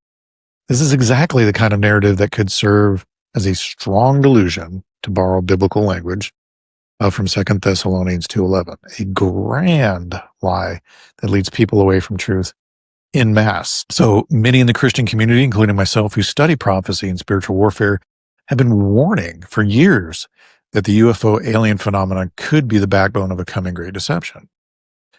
exactly the kind of narrative that could serve as a strong delusion, to borrow biblical language, from 2 Thessalonians 2:11, a grand lie that leads people away from truth in mass. So many in the Christian community, including myself, who study prophecy and spiritual warfare, have been warning for years that the UFO alien phenomenon could be the backbone of a coming great deception.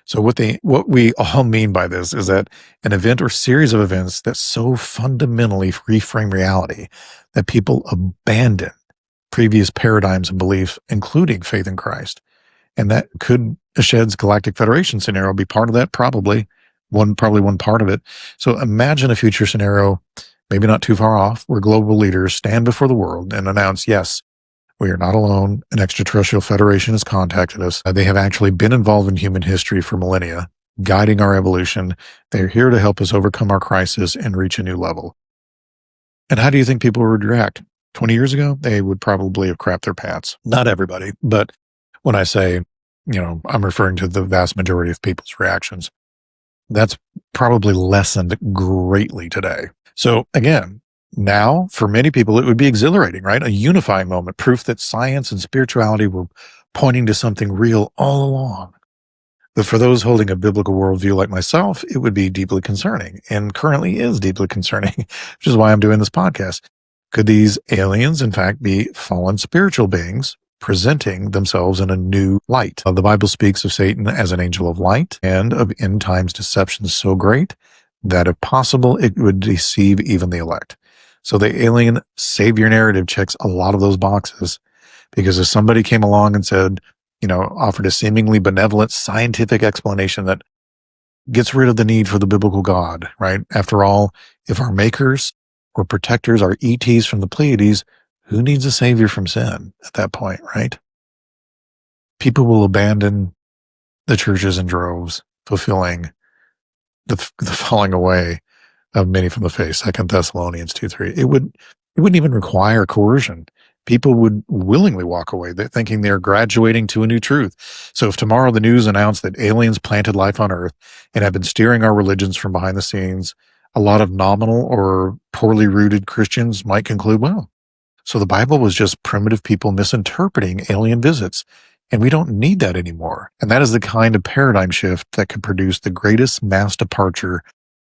So what we all mean by this is that an event or series of events that so fundamentally reframe reality that people abandon previous paradigms and beliefs, including faith in Christ. And that could Eshed's Galactic Federation scenario be part of that? Probably one part of it. So imagine a future scenario, maybe not too far off, where global leaders stand before the world and announce, yes, we are not alone. An extraterrestrial federation has contacted us. They have actually been involved in human history for millennia, guiding our evolution. They're here to help us overcome our crisis and reach a new level. And how do you think people would react? 20 years ago, they would probably have crapped their pants. Not everybody, but when I say, I'm referring to the vast majority of people's reactions. That's probably lessened greatly today. So again, now for many people, it would be exhilarating, right? A unifying moment, proof that science and spirituality were pointing to something real all along. But for those holding a biblical worldview like myself, it would be deeply concerning, and currently is deeply concerning, which is why I'm doing this podcast. Could these aliens, in fact, be fallen spiritual beings presenting themselves in a new light? The Bible speaks of Satan as an angel of light and of end times deception so great that if possible, it would deceive even the elect. So the alien savior narrative checks a lot of those boxes, because if somebody came along and said, offered a seemingly benevolent scientific explanation that gets rid of the need for the biblical God, right? After all, if our makers or protectors are ETs from the Pleiades, who needs a savior from sin at that point, right? People will abandon the churches in droves, fulfilling the falling away of many from the faith. 2 Thessalonians 2:3. It wouldn't even require coercion. People would willingly walk away. They're thinking they're graduating to a new truth. So if tomorrow the news announced that aliens planted life on Earth and have been steering our religions from behind the scenes, a lot of nominal or poorly rooted Christians might conclude, well, so the Bible was just primitive people misinterpreting alien visits, and we don't need that anymore. And that is the kind of paradigm shift that could produce the greatest mass departure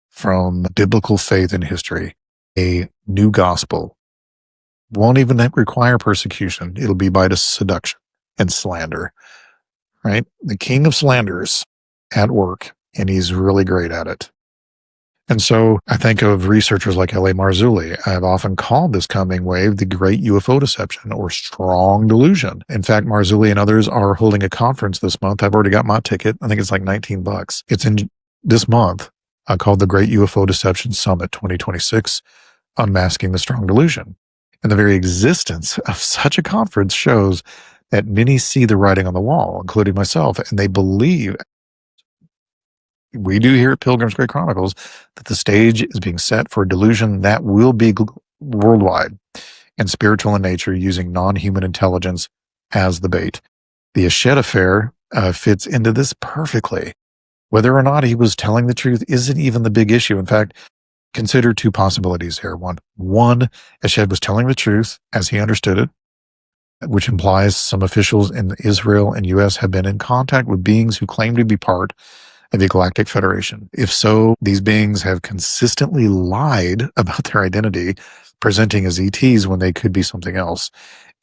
from biblical faith in history. A new gospel won't even require persecution. It'll be by seduction and slander, right? The king of slanders at work, and he's really great at it. And so I think of researchers like L.A. Marzulli. I've often called this coming wave the great UFO deception or strong delusion. In fact, Marzulli and others are holding a conference this month. I've already got my ticket. I think it's like $19. It's in this month, called the Great UFO Deception Summit 2026, Unmasking the Strong Delusion. And the very existence of such a conference shows that many see the writing on the wall, including myself, and they believe, we do here at Pilgrims Grey Chronicles, that the stage is being set for a delusion that will be worldwide and spiritual in nature, using non-human intelligence as the bait. The Eshed affair fits into this perfectly. Whether or not he was telling the truth isn't even the big issue. In fact, consider two possibilities here. One, Eshed was telling the truth as he understood it, which implies some officials in Israel and U.S. have been in contact with beings who claim to be part of the Galactic Federation. If so, these beings have consistently lied about their identity, presenting as ETs when they could be something else,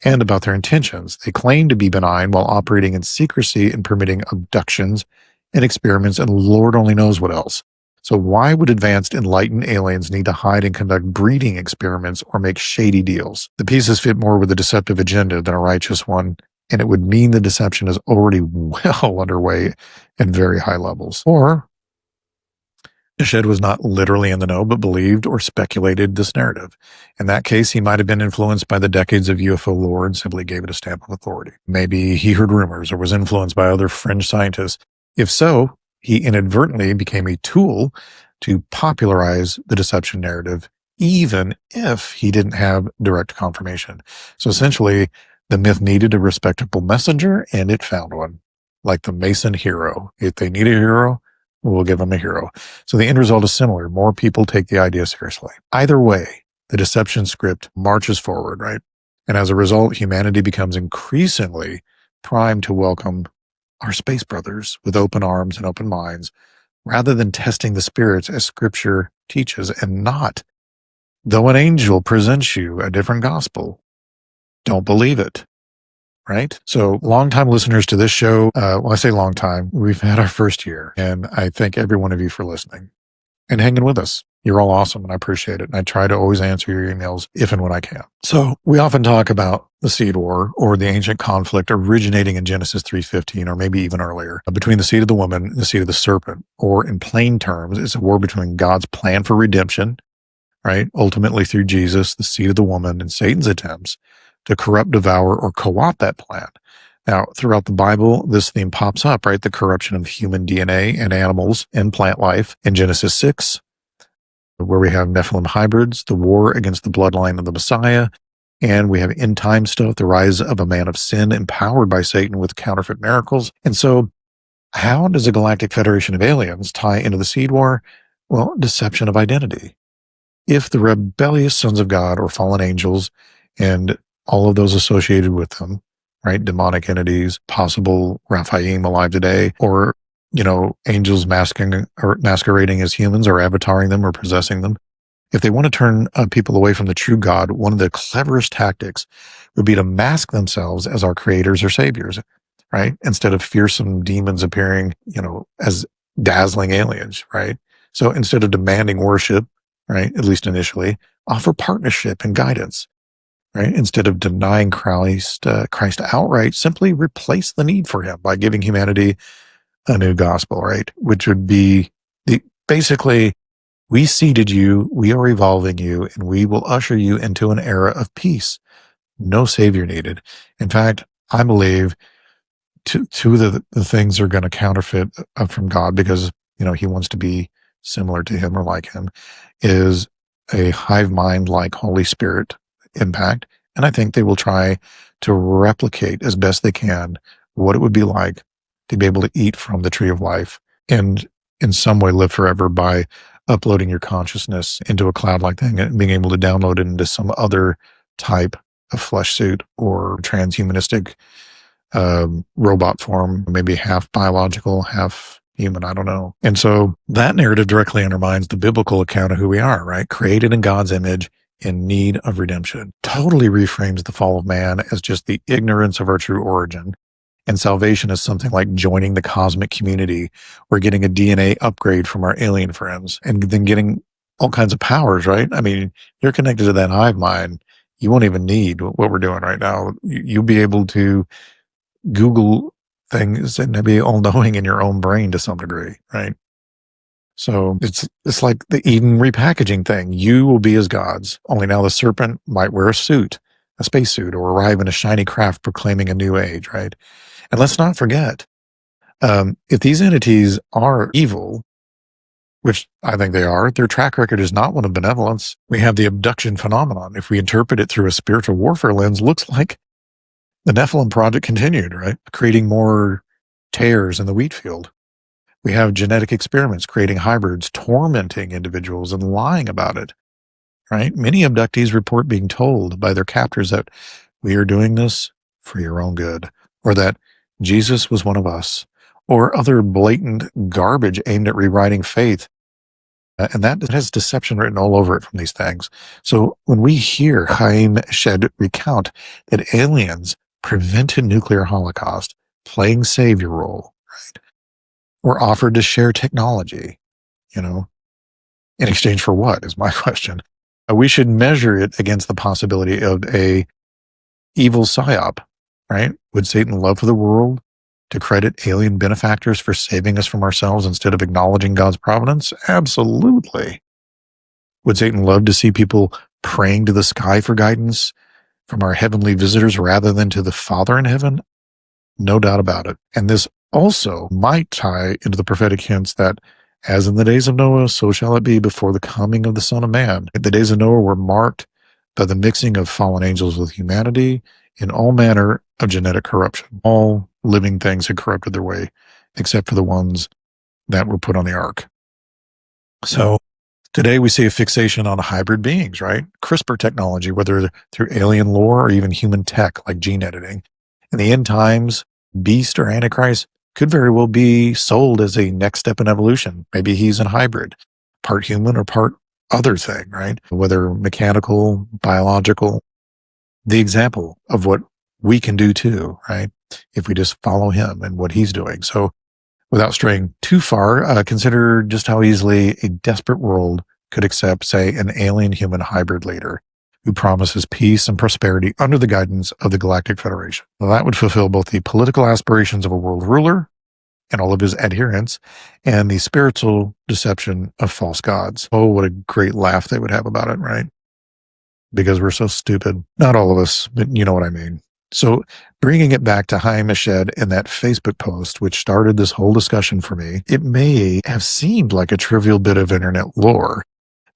and about their intentions. They claim to be benign while operating in secrecy and permitting abductions and experiments, and Lord only knows what else. So why would advanced enlightened aliens need to hide and conduct breeding experiments or make shady deals? The pieces fit more with a deceptive agenda than a righteous one, and it would mean the deception is already well underway at very high levels. Or Eshed was not literally in the know, but believed or speculated this narrative. In that case, he might have been influenced by the decades of UFO lore and simply gave it a stamp of authority. Maybe he heard rumors or was influenced by other fringe scientists. If so, he inadvertently became a tool to popularize the deception narrative, even if he didn't have direct confirmation. So essentially, the myth needed a respectable messenger, and it found one, like the Mason hero. If they need a hero, we'll give them a hero. So the end result is similar. More people take the idea seriously. Either way, the deception script marches forward, right? And as a result, humanity becomes increasingly primed to welcome our space brothers with open arms and open minds, rather than testing the spirits as scripture teaches, and not, though an angel presents you a different gospel, don't believe it. Right? So longtime listeners to this show, well, I say long time, we've had our first year, and I thank every one of you for listening and hanging with us. You're all awesome, and I appreciate it. And I try to always answer your emails if and when I can. So we often talk about the seed war, or the ancient conflict originating in Genesis 3:15, or maybe even earlier, between the seed of the woman and the seed of the serpent. Or in plain terms, it's a war between God's plan for redemption, right? Ultimately through Jesus, the seed of the woman, and Satan's attempts to corrupt, devour, or co-opt that plan. Now, throughout the Bible, this theme pops up, right? The corruption of human DNA and animals and plant life in Genesis 6, where we have Nephilim hybrids, the war against the bloodline of the Messiah, and we have end time stuff, the rise of a man of sin empowered by Satan with counterfeit miracles. And so how does the Galactic Federation of Aliens tie into the seed war? Well, deception of identity. If the rebellious sons of God or fallen angels and all of those associated with them, right? Demonic entities, possible Raphaim alive today, or, angels masquerading as humans, or avataring them, or possessing them. If they want to turn people away from the true God, one of the cleverest tactics would be to mask themselves as our creators or saviors, right? Instead of fearsome demons appearing, as dazzling aliens, right? So instead of demanding worship, right, at least initially, offer partnership and guidance. Right? Instead of denying Christ outright, simply replace the need for him by giving humanity a new gospel, right? Which would be basically, we seeded you, we are evolving you, and we will usher you into an era of peace. No savior needed. In fact, I believe two of the things are going to counterfeit from God, because, he wants to be similar to him or like him, is a hive mind like Holy Spirit impact. And I think they will try to replicate as best they can what it would be like to be able to eat from the tree of life and in some way live forever by uploading your consciousness into a cloud-like thing and being able to download it into some other type of flesh suit or transhumanistic robot form, maybe half biological, half human, I don't know. And so that narrative directly undermines the biblical account of who we are, right? Created in God's image, in need of redemption. Totally reframes the fall of man as just the ignorance of our true origin. And salvation is something like joining the cosmic community, or getting a DNA upgrade from our alien friends, and then getting all kinds of powers, right? I mean, you're connected to that hive mind. You won't even need what we're doing right now. You'll be able to Google things and be all-knowing in your own brain to some degree, right? So it's like the Eden repackaging thing. You will be as gods, only now the serpent might wear a suit, a spacesuit, or arrive in a shiny craft proclaiming a new age, right? And let's not forget, if these entities are evil, which I think they are, their track record is not one of benevolence. We have the abduction phenomenon. If we interpret it through a spiritual warfare lens, looks like the Nephilim project continued, right? Creating more tares in the wheat field. We have genetic experiments creating hybrids, tormenting individuals and lying about it, right? Many abductees report being told by their captors that we are doing this for your own good, or that Jesus was one of us, or other blatant garbage aimed at rewriting faith. And that has deception written all over it from these things. So when we hear Haim Eshed recount that aliens prevented nuclear holocaust, playing savior role, right? Or offered to share technology, In exchange for what is my question. We should measure it against the possibility of a evil psyop, right? Would Satan love for the world to credit alien benefactors for saving us from ourselves instead of acknowledging God's providence? Absolutely. Would Satan love to see people praying to the sky for guidance from our heavenly visitors rather than to the Father in heaven? No doubt about it. And this also might tie into the prophetic hints that as in the days of Noah, so shall it be before the coming of the Son of Man. The days of Noah were marked by the mixing of fallen angels with humanity in all manner of genetic corruption. All living things had corrupted their way, except for the ones that were put on the ark. So today we see a fixation on hybrid beings, right? CRISPR technology, whether through alien lore or even human tech like gene editing. In the end times, beast or antichrist could very well be sold as a next step in evolution. Maybe he's a hybrid, part human or part other thing, right? Whether mechanical, biological, the example of what we can do too, right? If we just follow him and what he's doing. So without straying too far, consider just how easily a desperate world could accept, say, an alien human hybrid leader who promises peace and prosperity under the guidance of the Galactic Federation. Well, that would fulfill both the political aspirations of a world ruler and all of his adherents and the spiritual deception of false gods. Oh, what a great laugh they would have about it, right? Because we're so stupid. Not all of us, but you know what I mean. So bringing it back to Haim Eshed and that Facebook post, which started this whole discussion for me, it may have seemed like a trivial bit of internet lore,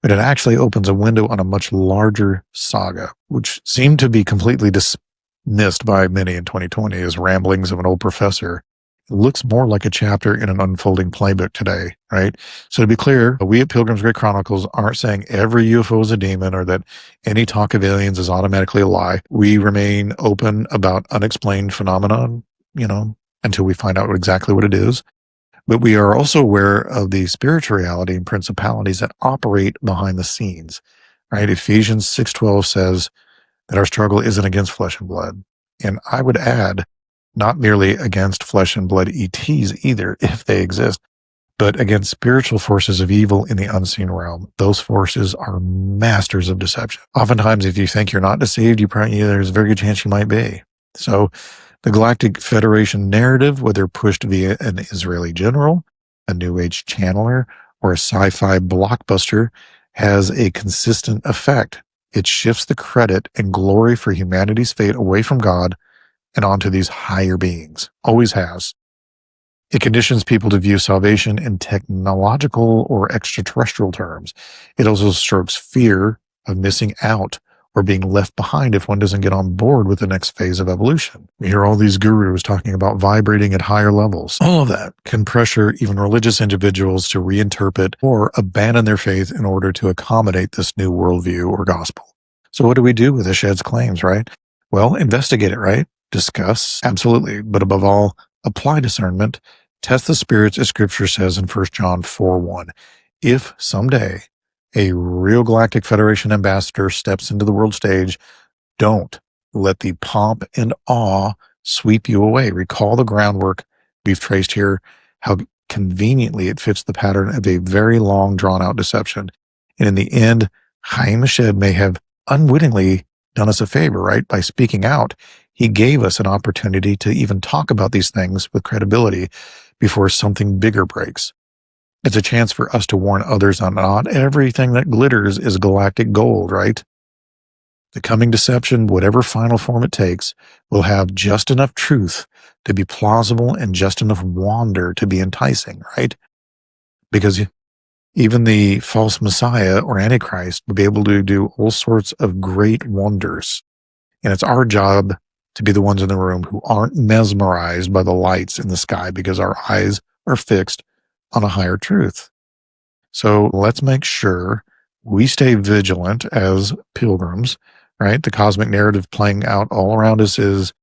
but it actually opens a window on a much larger saga, which seemed to be completely dismissed by many in 2020 as ramblings of an old professor. It looks more like a chapter in an unfolding playbook today, right? So to be clear, we at Pilgrims Grey Chronicles aren't saying every UFO is a demon or that any talk of aliens is automatically a lie. We remain open about unexplained phenomenon, until we find out exactly what it is. But we are also aware of the spiritual reality and principalities that operate behind the scenes, right? Ephesians 6:12 says that our struggle isn't against flesh and blood. And I would add, not merely against flesh and blood ETs either, if they exist, but against spiritual forces of evil in the unseen realm. Those forces are masters of deception. Oftentimes, if you think you're not deceived, there's a very good chance you might be. So the Galactic Federation narrative, whether pushed via an Israeli general, a New Age channeler, or a sci-fi blockbuster, has a consistent effect. It shifts the credit and glory for humanity's fate away from God and onto these higher beings. Always has. It conditions people to view salvation in technological or extraterrestrial terms. It also strokes fear of missing out or being left behind if one doesn't get on board with the next phase of evolution. We hear all these gurus talking about vibrating at higher levels. All of that can pressure even religious individuals to reinterpret or abandon their faith in order to accommodate this new worldview or gospel. So what do we do with Eshed's claims, right? Well, investigate it, right? Discuss, absolutely, but above all, apply discernment, test the spirits as scripture says in 1 John 4:1. If someday a real Galactic Federation ambassador steps into the world stage, don't let the pomp and awe sweep you away. Recall the groundwork we've traced here, how conveniently it fits the pattern of a very long drawn-out deception. And in the end, Haim Eshed may have unwittingly done us a favor, right? By speaking out, he gave us an opportunity to even talk about these things with credibility before something bigger breaks. It's a chance for us to warn others on not everything that glitters is galactic gold, right? The coming deception, whatever final form it takes, will have just enough truth to be plausible and just enough wonder to be enticing, right? Because even the false Messiah or Antichrist will be able to do all sorts of great wonders. And it's our job to be the ones in the room who aren't mesmerized by the lights in the sky because our eyes are fixed on a higher truth. So let's make sure we stay vigilant as pilgrims, right? The cosmic narrative playing out all around us is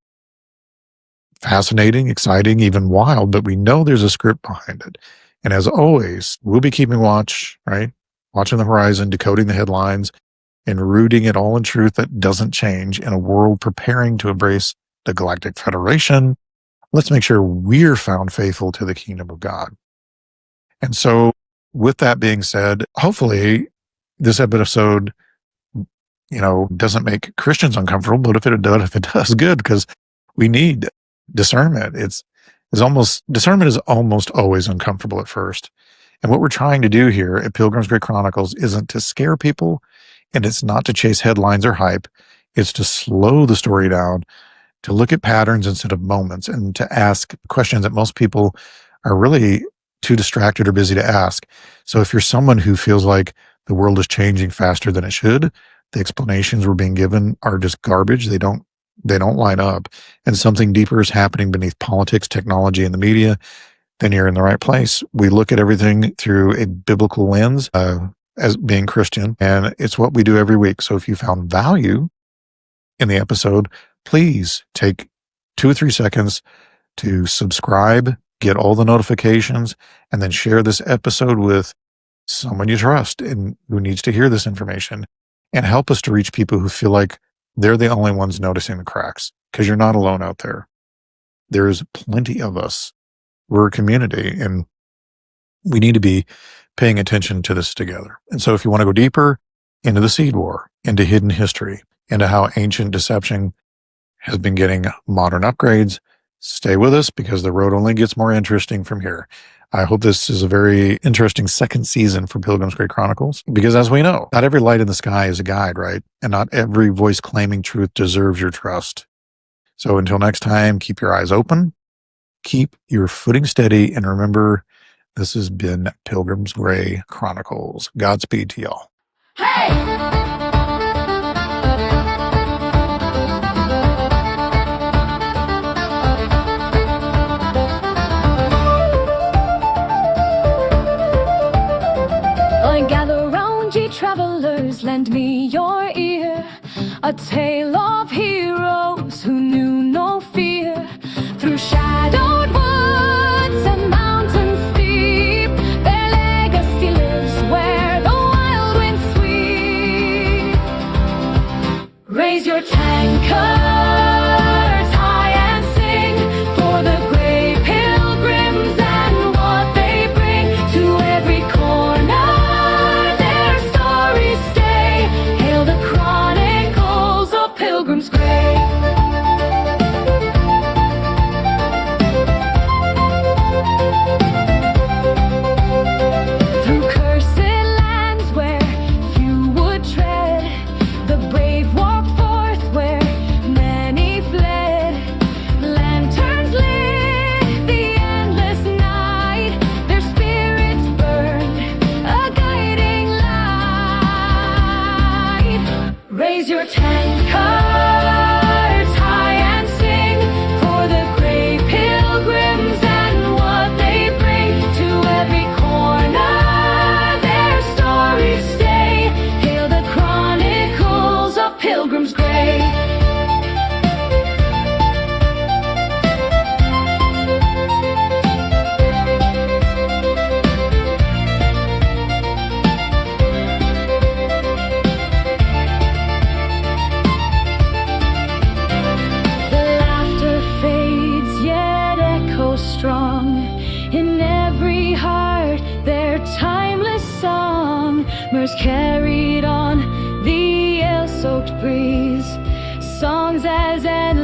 fascinating, exciting, even wild, but we know there's a script behind it. And as always, we'll be keeping watch, right? Watching the horizon, decoding the headlines, and rooting it all in truth that doesn't change in a world preparing to embrace the Galactic Federation. Let's make sure we're found faithful to the kingdom of God. And so with that being said, hopefully this episode, doesn't make Christians uncomfortable, but if it does, good, because we need discernment. Discernment is almost always uncomfortable at first. And what we're trying to do here at Pilgrims Grey Chronicles isn't to scare people, and it's not to chase headlines or hype. It's to slow the story down, to look at patterns instead of moments, and to ask questions that most people are really too distracted or busy to ask. So if you're someone who feels like the world is changing faster than it should, the explanations we're being given are just garbage. They don't line up, and something deeper is happening beneath politics, technology, and the media, then you're in the right place. We look at everything through a biblical lens as being Christian, and it's what we do every week. So if you found value in the episode, please take 2 or 3 seconds to subscribe, get all the notifications, and then share this episode with someone you trust and who needs to hear this information, and help us to reach people who feel like they're the only ones noticing the cracks, because you're not alone out there. There's plenty of us. We're a community, and we need to be paying attention to this together. And so if you want to go deeper into the seed war, into hidden history, into how ancient deception has been getting modern upgrades, stay with us, because the road only gets more interesting from here. I hope this is a very interesting second season for Pilgrims Grey Chronicles, because as we know, not every light in the sky is a guide, right? And not every voice claiming truth deserves your trust. So until next time, keep your eyes open, keep your footing steady, and remember, this has been Pilgrims Grey Chronicles. Godspeed to y'all. Hey! Gather round, ye travelers, lend me your ear. A tale of heroes who knew no fear. Through shadowed woods and mountains steep, their legacy lives where the wild winds sweep. Raise your tankards high and sing for the grey pilgrims and what they bring to every corner. Pilgrims Grey. Through cursed lands where few would tread, the brave walk forth where many fled. Lanterns lit the endless night, their spirits burned a guiding light. Raise your tankard high and sing for the grey pilgrims and what they bring to every corner. Their stories stay. Hail the chronicles of Pilgrims Grey. Strong in every heart, their timeless song mirrors carried on the ale-soaked breeze. Songs as endless